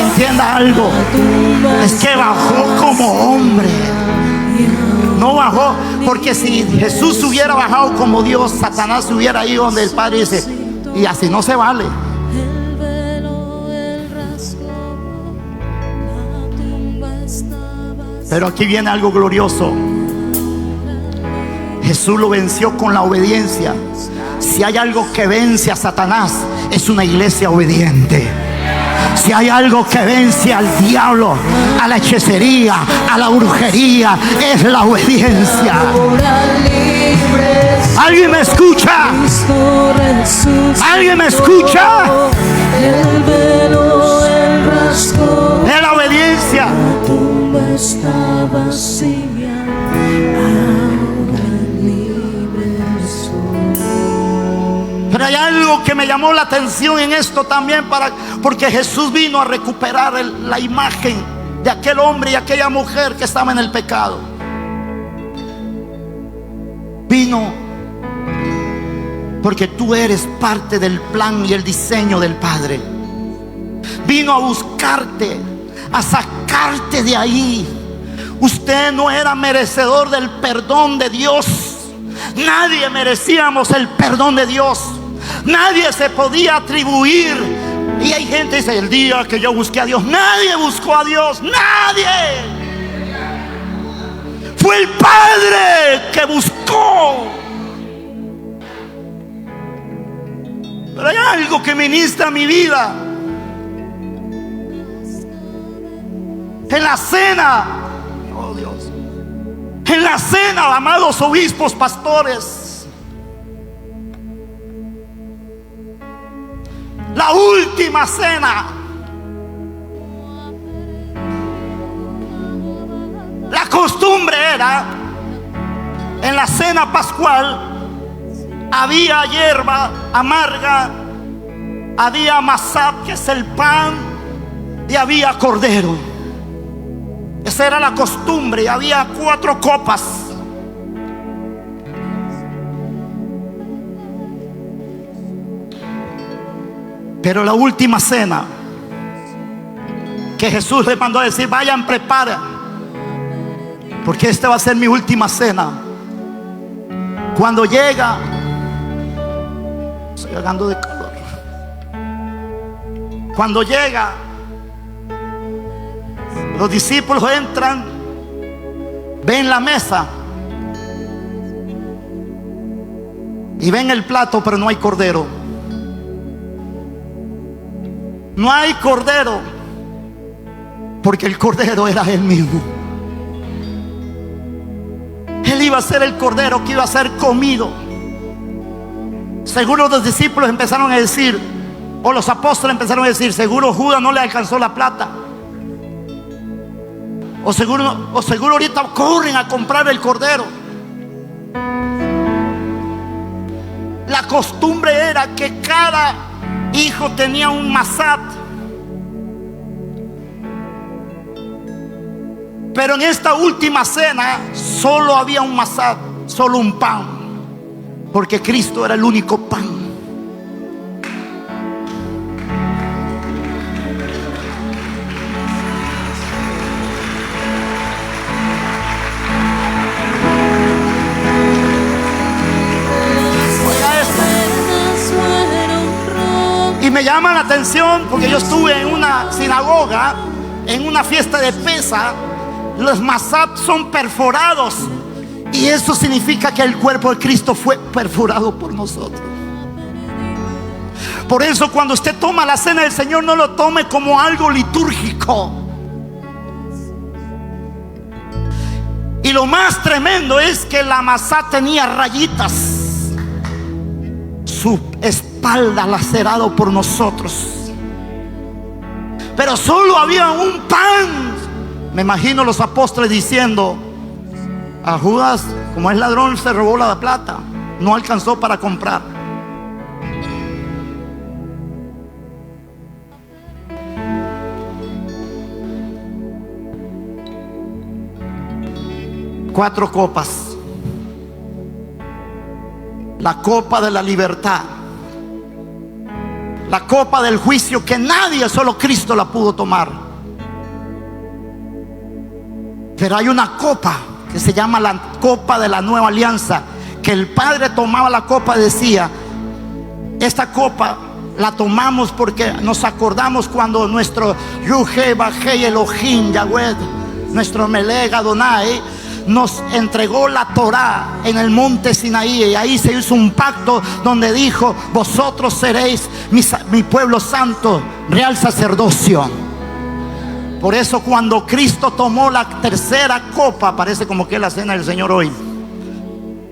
Entienda algo. Es que bajó como hombre. No bajó, porque si Jesús hubiera bajado como Dios, Satanás hubiera ido donde el Padre dice: y así no se vale. Pero aquí viene algo glorioso. Jesús lo venció con la obediencia. Si hay algo que vence a Satanás, es una iglesia obediente. Si hay algo que vence al diablo, a la hechicería, a la brujería, es la obediencia. ¿Alguien me escucha? ¿Alguien me escucha? Es la obediencia. Pero hay algo que me llamó la atención en esto también, porque Jesús vino a recuperar la imagen de aquel hombre y aquella mujer que estaba en el pecado. Vino porque tú eres parte del plan y el diseño del Padre. Vino a buscarte, a sacarte de ahí. Usted no era merecedor del perdón de Dios. Nadie merecíamos el perdón de Dios. Nadie se podía atribuir. Y hay gente que dice: el día que yo busqué a Dios. Nadie buscó a Dios, nadie. Fue el Padre que buscó. Pero hay algo que ministra mi vida. En la cena, oh Dios, en la cena, amados obispos, pastores, la última cena, la costumbre era, en la cena pascual, había hierba amarga, había masab, que es el pan, y había cordero. Esa era la costumbre, y había 4 copas. Pero la última cena, que Jesús le mandó a decir: vayan, preparen, porque esta va a ser mi última cena. Cuando llega, estoy hablando de calor. Cuando llega, los discípulos entran, ven la mesa y ven el plato, pero no hay cordero. No hay cordero, porque el cordero era Él mismo. Él iba a ser el cordero que iba a ser comido. Seguro los discípulos empezaron a decir, o los apóstoles empezaron a decir: seguro Judas no le alcanzó la plata. O seguro ahorita corren a comprar el cordero. La costumbre era que cada hijo tenía un masat. Pero en esta última cena solo había un masat, solo un pan, porque Cristo era el único pan. Y me llama la atención porque yo estuve en una sinagoga, en una fiesta de Pesa. Los masat son perforados, y eso significa que el cuerpo de Cristo fue perforado por nosotros. Por eso cuando usted toma la cena del Señor, no lo tome como algo litúrgico. Y lo más tremendo es que la masat tenía rayitas, su espalda lacerado por nosotros. Pero solo había un pan. Me imagino los apóstoles diciendo: a Judas, como es ladrón, se robó la plata, no alcanzó para comprar. Cuatro copas. La copa de la libertad, la copa del juicio, que nadie, solo Cristo la pudo tomar. Pero hay una copa que se llama la copa de la nueva alianza, que el Padre tomaba la copa y decía: esta copa la tomamos porque nos acordamos cuando nuestro Yuhe Bajei Elohim Yahweh, nuestro Meleg Adonai, nos entregó la Torá en el monte Sinaí. Y ahí se hizo un pacto donde dijo: vosotros seréis mi pueblo santo, real sacerdocio. Por eso cuando Cristo tomó la tercera copa, parece como que es la cena del Señor hoy,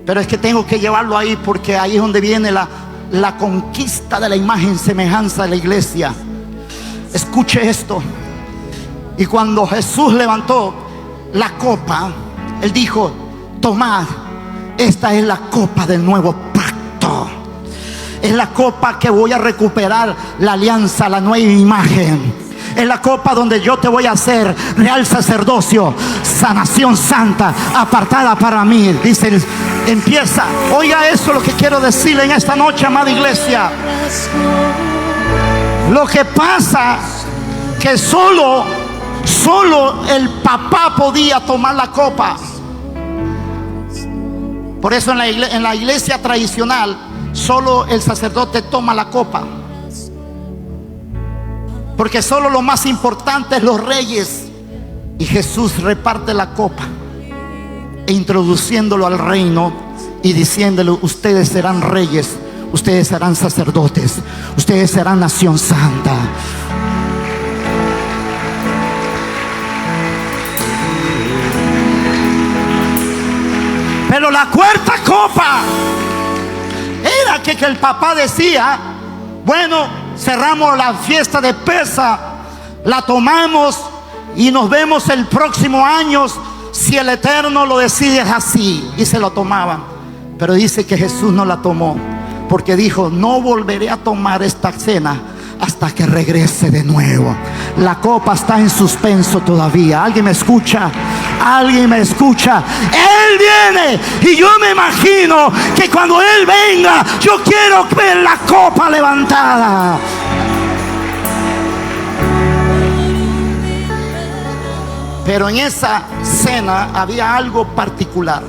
pero es que tengo que llevarlo ahí, porque ahí es donde viene la conquista de la imagen semejanza de la iglesia. Escuche esto. Y cuando Jesús levantó la copa, Él dijo: tomad, esta es la copa del nuevo pacto. Es la copa que voy a recuperar la alianza, la nueva imagen. Es la copa donde yo te voy a hacer real sacerdocio, sanación santa, apartada para mí. Dice, empieza. Oiga eso, lo que quiero decirle en esta noche, amada iglesia. Lo que pasa que solo el papá podía tomar la copa, Por eso en la iglesia tradicional solo el sacerdote toma la copa, porque solo lo más importante es los reyes, y Jesús reparte la copa e introduciéndolo al reino y diciéndole: ustedes serán reyes, ustedes serán sacerdotes, ustedes serán nación santa. Pero la cuarta copa era que el papá decía: bueno, cerramos la fiesta de Pesa, la tomamos y nos vemos el próximo año si el Eterno lo decide así. Y se lo tomaban. Pero dice que Jesús no la tomó, porque dijo: no volveré a tomar esta cena hasta que regrese de nuevo. La copa está en suspenso todavía. ¿Alguien me escucha? ¿Alguien me escucha? Él viene, y yo me imagino que cuando Él venga, yo quiero ver la copa levantada. Pero en esa cena había algo particular.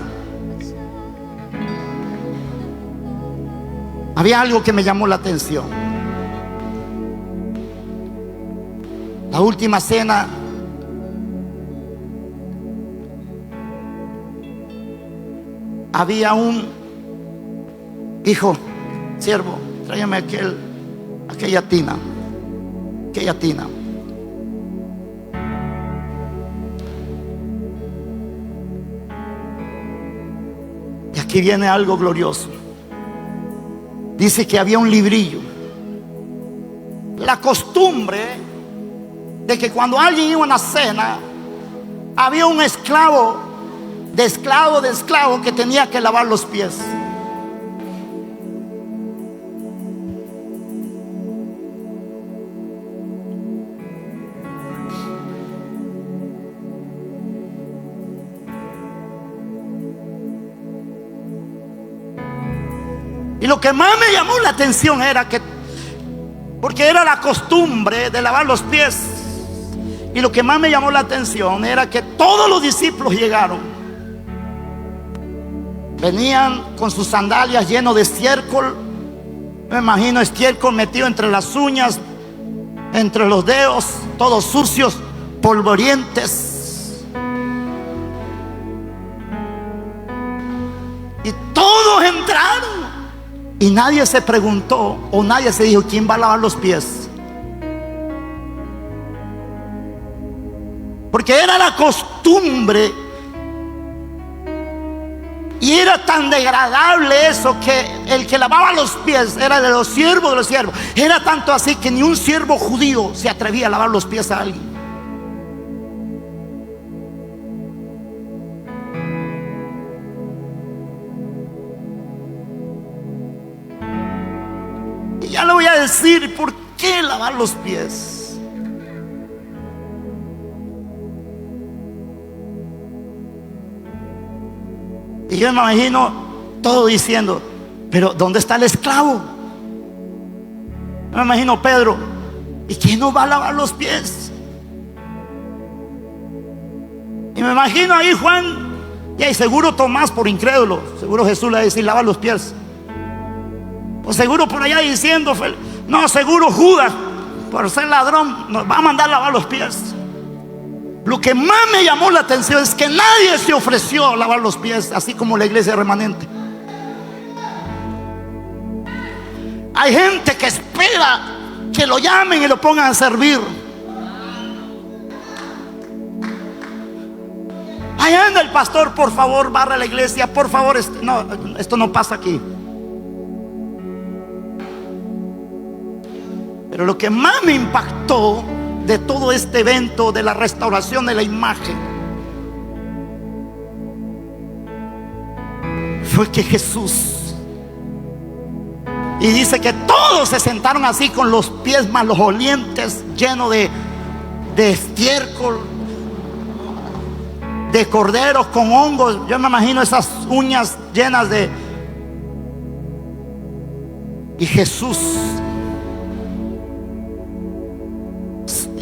Había algo que me llamó la atención. La última cena, había un hijo, siervo, tráigame aquella tina. Y aquí viene algo glorioso. Dice que había un librillo. La costumbre de que cuando alguien iba a una cena, había un esclavo que tenía que lavar los pies. Y lo que más me llamó la atención era que, porque era la costumbre de lavar los pies, y lo que más me llamó la atención era que todos los discípulos llegaron. Venían con sus sandalias llenos de estiércol. Me imagino estiércol metido entre las uñas, entre los dedos, todos sucios, polvorientos. Y todos entraron. Y nadie se preguntó, o nadie se dijo: ¿quién va a lavar los pies? Porque era la costumbre. Y era tan degradable eso, que el que lavaba los pies era de los siervos. Era tanto así que ni un siervo judío se atrevía a lavar los pies a alguien. Y ya le voy a decir por qué lavar los pies. Y yo me imagino todo diciendo: pero ¿dónde está el esclavo? Yo me imagino Pedro: ¿y quién nos va a lavar los pies? Y me imagino ahí Juan, y ahí seguro Tomás por incrédulo. Seguro Jesús le va a decir: lava los pies. O seguro por allá diciendo: no, seguro Judas por ser ladrón nos va a mandar a lavar los pies. Lo que más me llamó la atención es que nadie se ofreció a lavar los pies, así como la iglesia remanente. Hay gente que espera que lo llamen y lo pongan a servir. Ahí anda el pastor: por favor, barra la iglesia, por favor. No, esto no pasa aquí. Pero lo que más me impactó de todo este evento de la restauración de la imagen fue que Jesús, y dice que todos se sentaron así con los pies malolientes, llenos de estiércol, de corderos con hongos. Yo me imagino esas uñas llenas de... Y Jesús,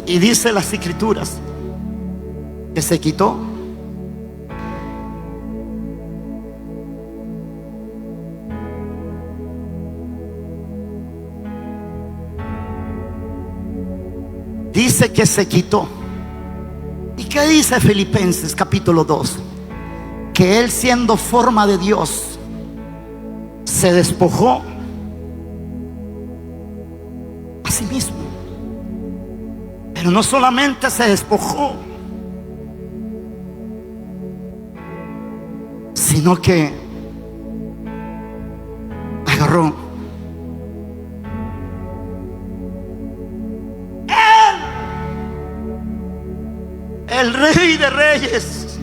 y dice las escrituras que se quitó dice que se quitó. ¿Y qué dice Filipenses capítulo 2? Que él, siendo forma de Dios, se despojó a sí mismo. Pero no solamente se despojó, sino que agarró el Rey de Reyes,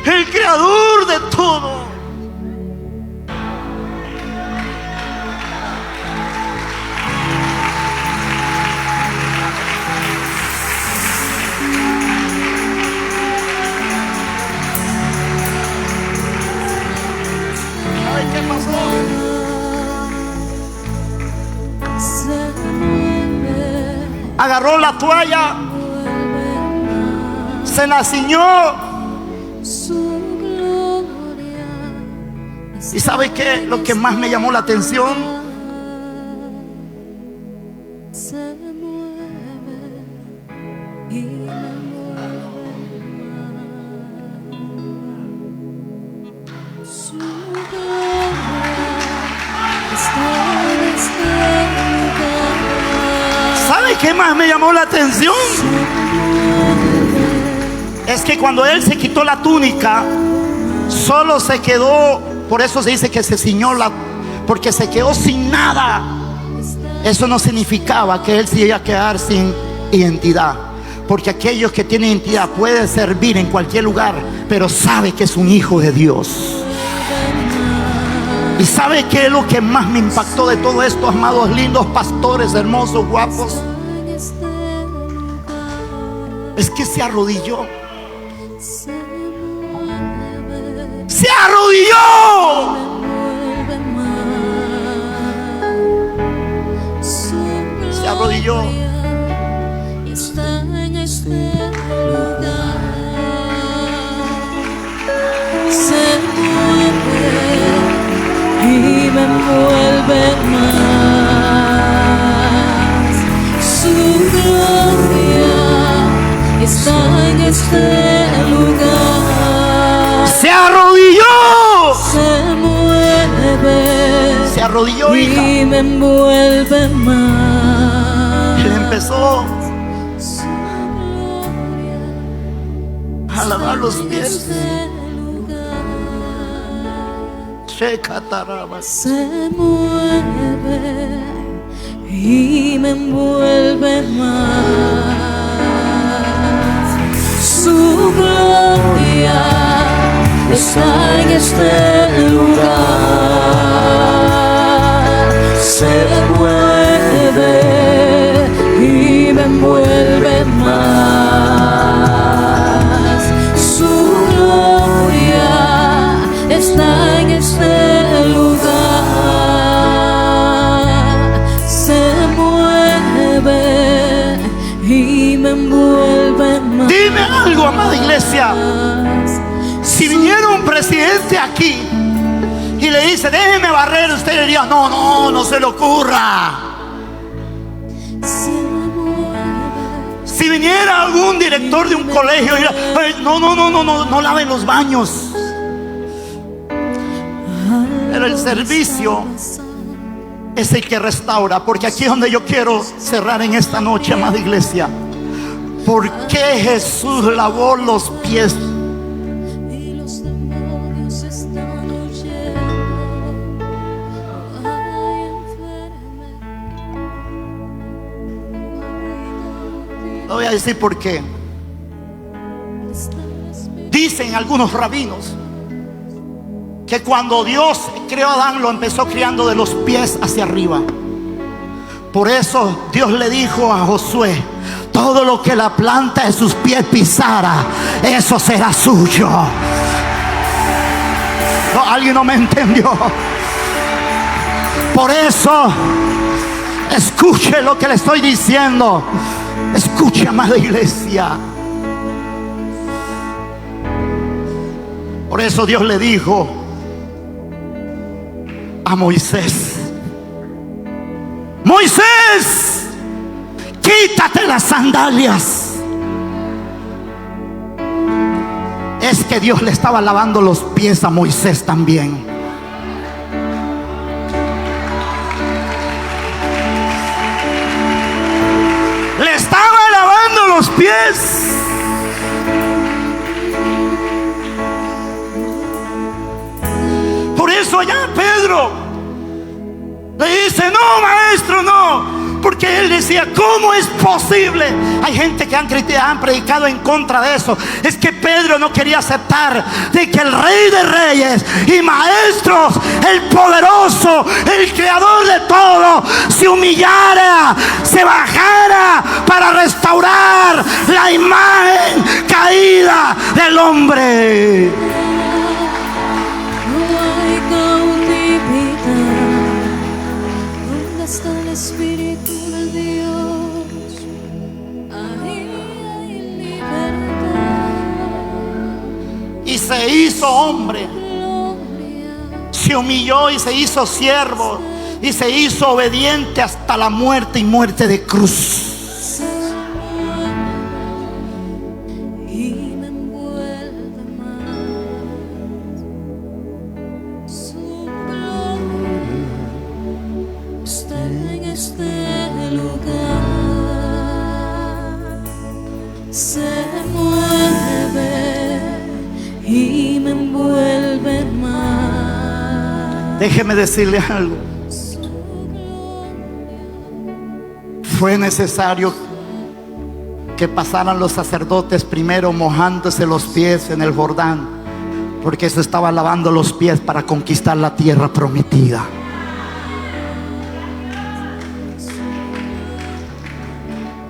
el creador de todo. ¿Sabe qué pasó? Agarró la toalla, se la ciñó. ¿Y sabe qué? Lo que más me llamó la atención, ¿sabe qué más me llamó la atención? Es que cuando él se quitó la túnica, solo se quedó, por eso se dice que se ciñó porque se quedó sin nada. Eso no significaba que él se iba a quedar sin identidad, porque aquellos que tienen identidad pueden servir en cualquier lugar, pero sabe que es un hijo de Dios. ¿Y sabe qué es lo que más me impactó de todo esto, amados lindos pastores, hermosos, guapos? Es que se arrodilló. Se arrodilló. Se arrodilló. Se mueve y me envuelve más. Su gloria está en este lugar. Se arrodilló. Se mueve. Se arrodilló, hija. Y me envuelve más. Él empezó a lavar los pies. Se mueve y me envuelve más. Su gloria está en este lugar. Se mueve y me envuelve más. Su gloria está en este lugar. Se mueve y me envuelve más. Dime algo, amada iglesia. Si viniera un presidente aquí y le dice, déjeme barrer, usted diría, no se le ocurra. Si viniera algún director de un colegio y diría, no laven los baños. Pero el servicio es el que restaura. Porque aquí es donde yo quiero cerrar en esta noche, amada iglesia. ¿Por qué Jesús lavó los pies? Y los demonios están huyendo. Ay, No voy a decir por qué. Dicen algunos rabinos que cuando Dios creó a Adán, lo empezó criando de los pies hacia arriba. Por eso Dios le dijo a Josué, todo lo que la planta de sus pies pisara, eso será suyo. No, alguien no me entendió. Por eso, escuche lo que le estoy diciendo. Escuche, amada iglesia. Por eso Dios le dijo a Moisés, Moisés, quita quítate las sandalias. Es que Dios le estaba lavando los pies a Moisés también. Le estaba lavando los pies. Por eso allá Pedro le dice: no, maestro, no. Porque él decía: ¿cómo es posible? Hay gente que han predicado en contra de eso. Es que Pedro no quería aceptar de que el Rey de Reyes y Maestros, el poderoso, el creador de todo, se humillara, se bajara para restaurar la imagen caída del hombre. No hay cautividad. ¿Dónde está el Espíritu de Dios? Ahí hay libertad. Y se hizo hombre, Gloria. se humilló y se hizo siervo, y se hizo obediente hasta la muerte y muerte de cruz. Y me envuelve más su gloria. Está en este lugar. Se mueve y me envuelve más. Déjeme decirle algo. Fue necesario que pasaran los sacerdotes primero mojándose los pies en el Jordán, porque eso estaba lavando los pies para conquistar la tierra prometida.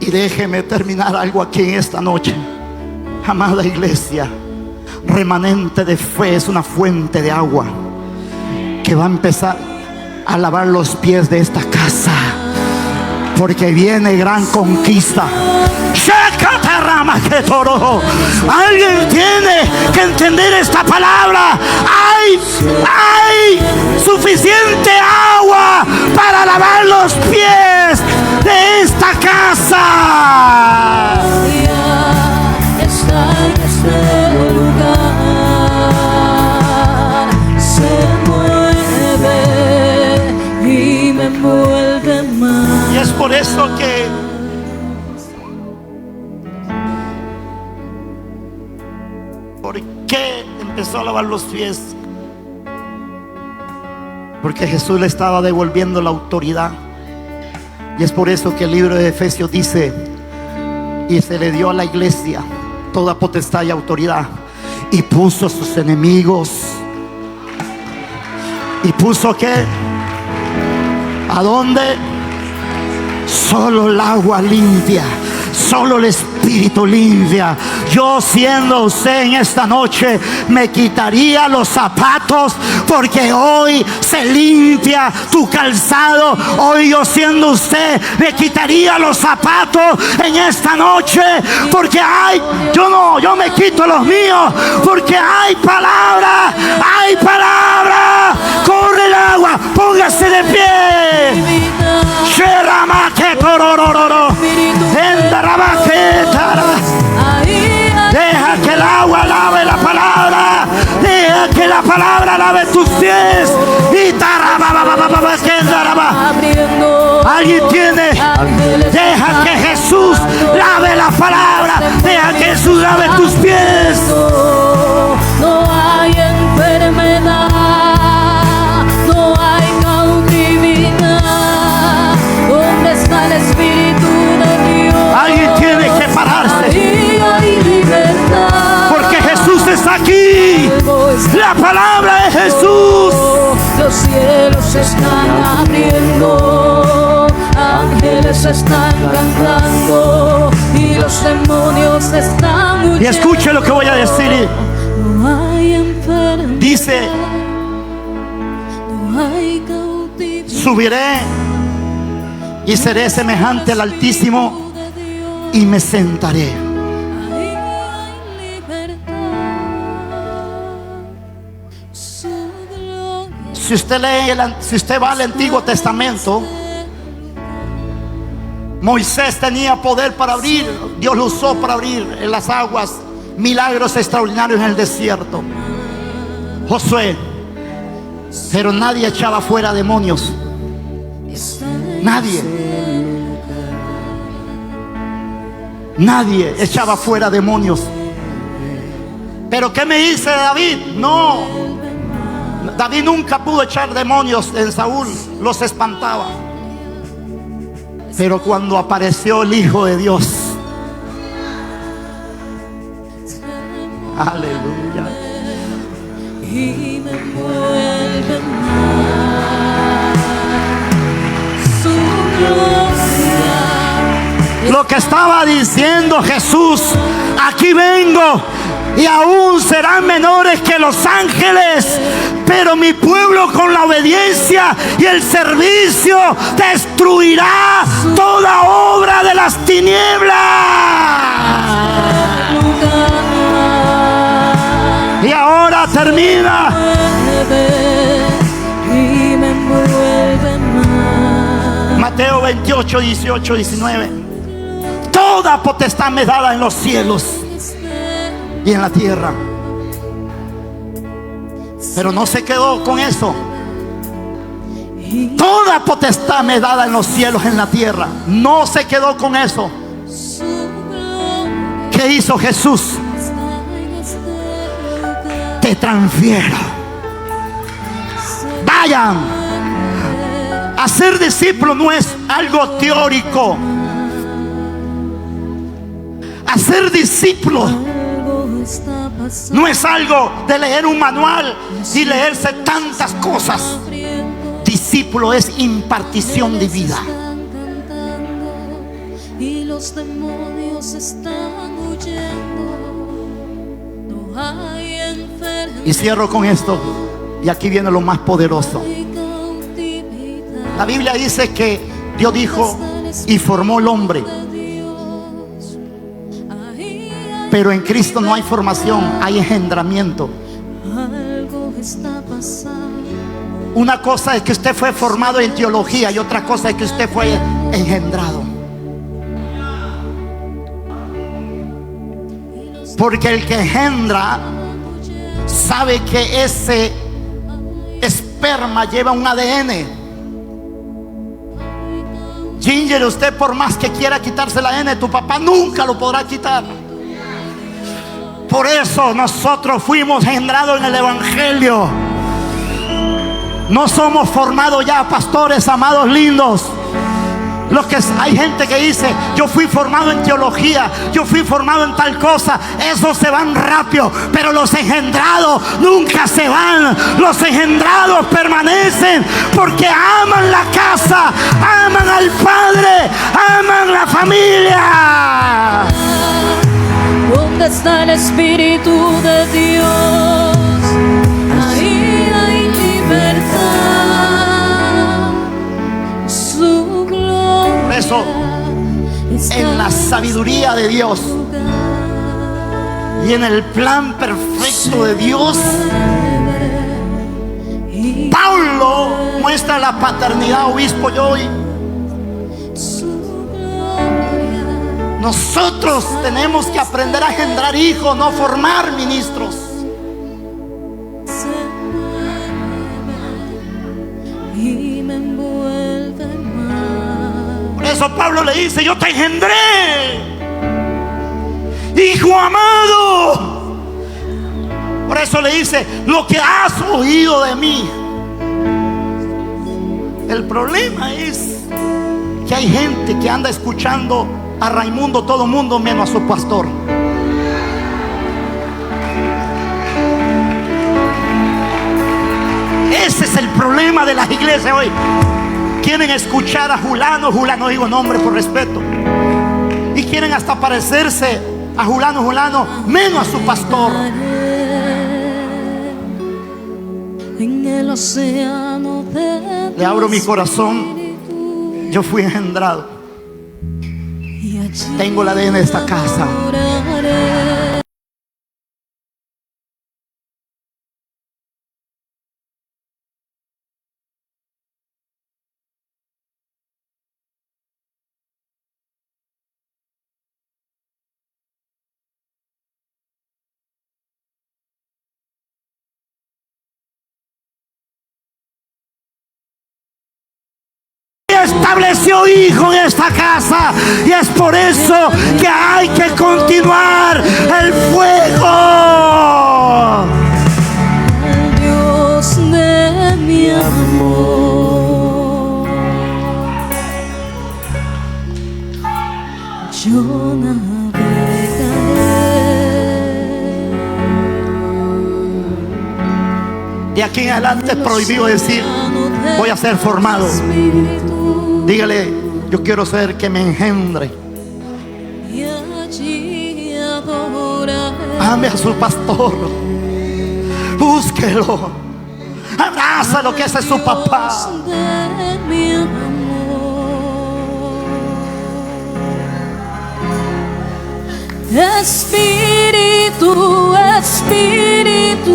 Y déjeme terminar algo aquí en esta noche. Amada iglesia, remanente de fe es una fuente de agua que va a empezar a lavar los pies de esta casa, porque viene gran conquista. Alguien tiene que entender esta palabra. Hay suficiente agua para lavar los pies de esta casa. Está en este lugar. Se mueve y me envuelve más. Y es por eso que ¿por qué empezó a lavar los pies? Porque Jesús le estaba devolviendo la autoridad. Y es por eso que el libro de Efesios dice: y se le dio a la iglesia toda potestad y autoridad, y puso a sus enemigos. ¿Y puso qué? ¿A dónde? Solo el agua limpia, solo el Espíritu limpia. Yo, siendo usted en esta noche, me quitaría los zapatos, porque hoy se limpia tu calzado. Hoy yo, siendo usted, me quitaría los zapatos en esta noche, porque yo me quito los míos, porque hay palabra, corre el agua, póngase de pie. Deja que el agua lave la palabra. Deja que la palabra lave tus pies. Alguien tiene. Deja que Jesús lave la palabra. Deja que Jesús lave tus pies. No hay enfermedad. No hay cautividad. ¿Dónde está el Espíritu de Dios? Alguien tiene que pararse, Ahí hay libertad. porque Jesús está aquí. La palabra de Jesús. Los cielos se están abriendo, ángeles están cantando y los demonios están huyendo. Y escuche lo que voy a decir. No hay enfermedad. Dice: no hay cautividad. subiré y seré semejante al Altísimo, y me sentaré. Ahí hay libertad. Su gloria. Si usted va al Antiguo Testamento, Moisés tenía poder para abrir, Dios lo usó para abrir en las aguas, milagros extraordinarios en el desierto. Josué, pero nadie echaba fuera demonios. Nadie echaba fuera demonios. Pero ¿qué me dice David? No, David nunca pudo echar demonios en Saúl, los espantaba. Pero cuando apareció el Hijo de Dios, aleluya, y me envuelve más su gloria. lo que estaba diciendo Jesús: aquí vengo y aún serán menores que los ángeles, pero mi pueblo con la obediencia y el servicio destruirá toda obra de las tinieblas. Y ahora termina. Y me envuelve más. Mateo 28, 18, 19. Toda potestad me es dada en los cielos y en la tierra. Pero no se quedó con eso. Toda potestad me es dada en los cielos y en la tierra. No se quedó con eso. ¿Qué hizo Jesús? Te transfiero. Vayan. Hacer discípulo no es algo teórico. Hacer discípulo no es algo de leer un manual y leerse tantas cosas. Discípulo es impartición de vida. Y los demonios están huyendo. No hay enfermedad. Y cierro con esto. Y aquí viene lo más poderoso. La Biblia dice que Dios dijo y formó el hombre. Pero en Cristo no hay formación, hay engendramiento. Algo está pasando. Una cosa es que usted fue formado en teología y otra cosa es que usted fue engendrado. Porque el que engendra sabe que ese esperma lleva un ADN. Ginger, usted por más que quiera quitarse la ADN, tu papá nunca lo podrá quitar. Por eso nosotros fuimos engendrados en el Evangelio. No somos formados ya, pastores amados lindos. Hay gente que dice: yo fui formado en teología, yo fui formado en tal cosa. Esos se van rápido, pero los engendrados nunca se van. Los engendrados permanecen porque aman la casa, aman al Padre, aman la familia. ¿Dónde está el Espíritu de Dios? Ahí hay libertad. Su gloria. Por eso, en la sabiduría de Dios y en el plan perfecto de Dios, Pablo muestra la paternidad, obispo Joy. Nosotros tenemos que aprender a engendrar hijos, no formar ministros. Y me envuelve más. Por eso Pablo le dice: yo te engendré, hijo amado. Por eso le dice: lo que has oído de mí. El problema es que hay gente que anda escuchando a Raimundo todo mundo menos a su pastor. Ese es el problema de las iglesias hoy. Quieren escuchar a Julano, no digo nombre por respeto, y quieren hasta parecerse a Julano, menos a su pastor. En el océano de Le abro mi corazón. Yo fui engendrado. Tengo la ADN de esta casa. estableció hijo en esta casa. Y es por eso que hay que continuar el fuego. Dios de mi amor, yo navegaré. De aquí en adelante es prohibido decir voy a ser formado. Dígale, yo quiero ser que me engendre. Y allí adoraré. Ame a su pastor. Búsquelo. Abrázalo, que ese es su papá. De mi amor, Espíritu, Espíritu,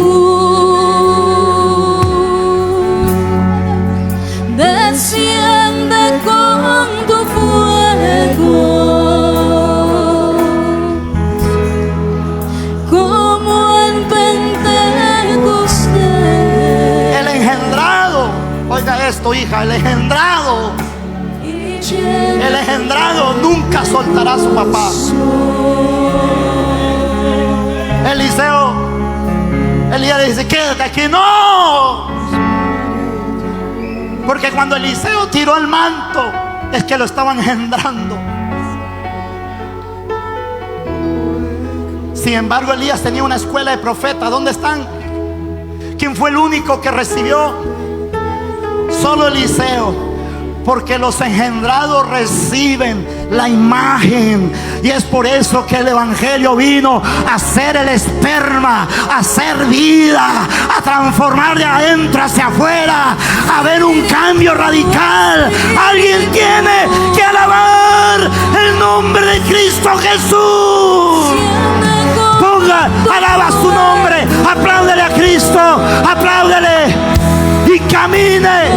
desciende con tu fuego, como en Pentecostés. El engendrado, oiga esto, hija, el engendrado nunca soltará a su papá. Eliseo, Elías le dice, quédate aquí. No, porque cuando Eliseo tiró el manto es que lo estaban engendrando. Sin embargo, Elías tenía una escuela de profetas. ¿Dónde están? ¿Quién fue el único que recibió? Solo Eliseo. Porque los engendrados reciben la imagen. Y es por eso que el evangelio vino a ser el esperma, a hacer vida, a transformar de adentro hacia afuera, a ver un cambio radical. Alguien tiene que alabar el nombre de Cristo Jesús. Ponga, alaba su nombre, apláudele a Cristo, apláudele y camine.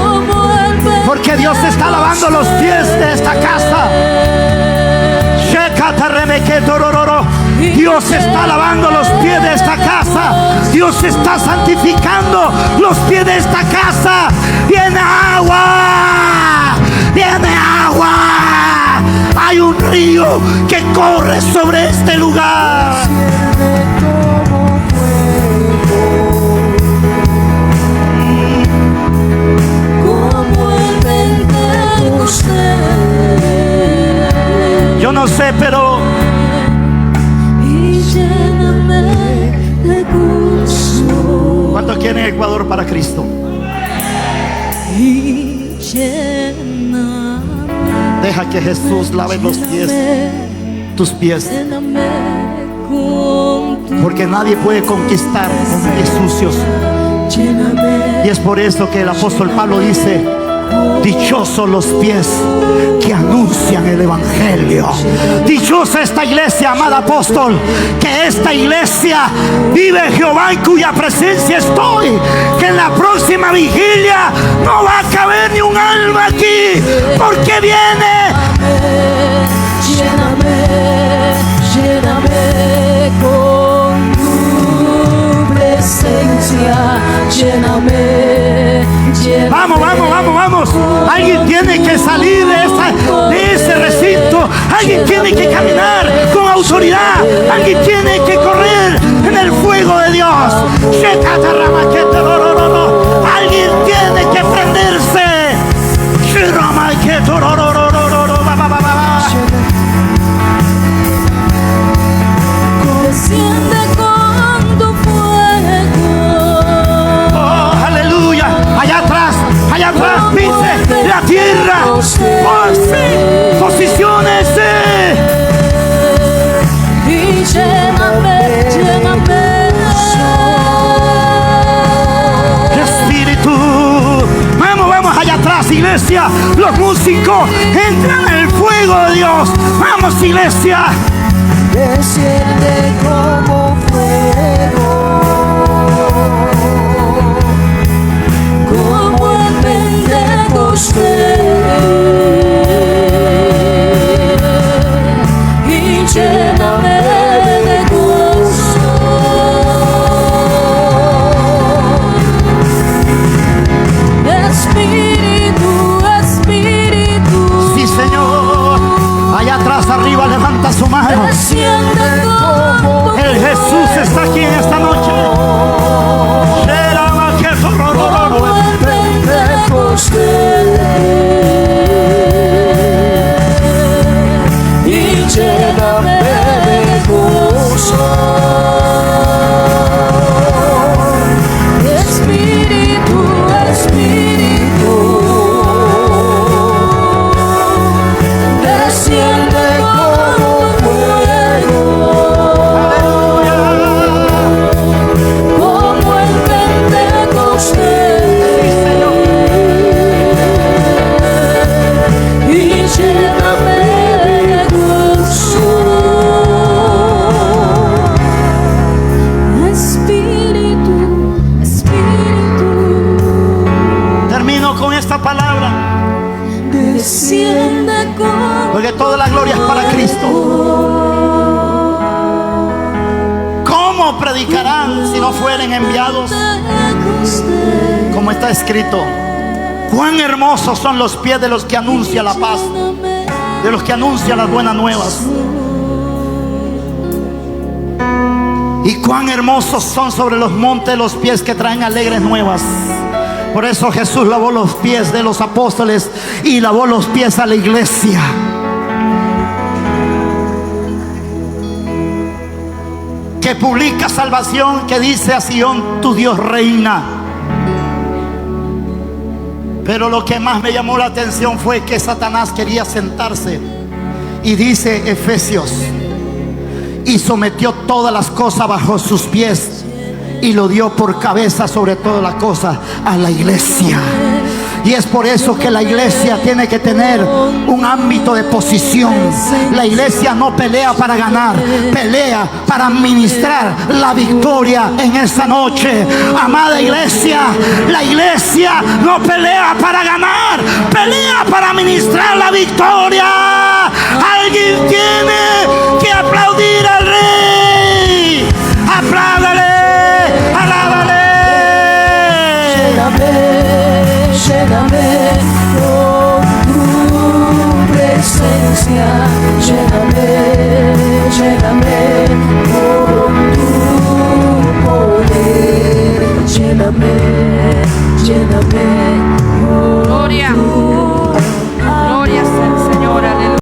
Porque Dios está lavando los pies de esta casa. Dios está lavando los pies de esta casa. Dios está santificando los pies de esta casa. Viene agua, viene agua. Hay un río que corre sobre este lugar. Yo no sé, pero ¿cuántos quieren Ecuador para Cristo? Deja que Jesús lave los pies, tus pies, porque nadie puede conquistar con pies sucios. Y es por eso que el apóstol Pablo dice: dichosos los pies que anuncian el evangelio. Dichosa esta iglesia, amada apóstol, que esta iglesia vive Jehová, en cuya presencia estoy. Que en la próxima vigilia no va a caber ni un alma aquí, porque viene. Lléname, lléname con tu presencia. Lléname, lléname. Vamos, vamos, vamos, vamos. Alguien tiene que salir de ese recinto. Alguien tiene que caminar con autoridad. Alguien tiene que correr en el fuego de Dios. Alguien tiene que prenderse. Desciende con tu fuego. Oh, aleluya. Allá atrás, pise la tierra. Oh, sí. Posiciónese. Y lléname, lléname. Espíritu. Vamos, vamos allá atrás, iglesia. Los músicos entran en el fuego de Dios. Vamos, iglesia. Desciende como fuego, como en Pentecostés, y lléname de gozo. Espíritu, Espíritu, predicarán si no fueren enviados? Como está escrito, cuán hermosos son los pies de los que anuncian la paz, de los que anuncian las buenas nuevas. Y cuán hermosos son sobre los montes los pies que traen alegres nuevas. Por eso Jesús lavó los pies de los apóstoles y lavó los pies a la iglesia. Que publica salvación, que dice a Sión, tu Dios reina. Pero lo que más me llamó la atención fue que Satanás quería sentarse. Y dice Efesios, y sometió todas las cosas bajo sus pies y lo dio por cabeza sobre todas las cosas a la iglesia. Y es por eso que la iglesia tiene que tener un ámbito de posición. La iglesia no pelea para ganar, pelea para administrar la victoria en esta noche. Amada iglesia, la iglesia no pelea para ganar, pelea para administrar la victoria.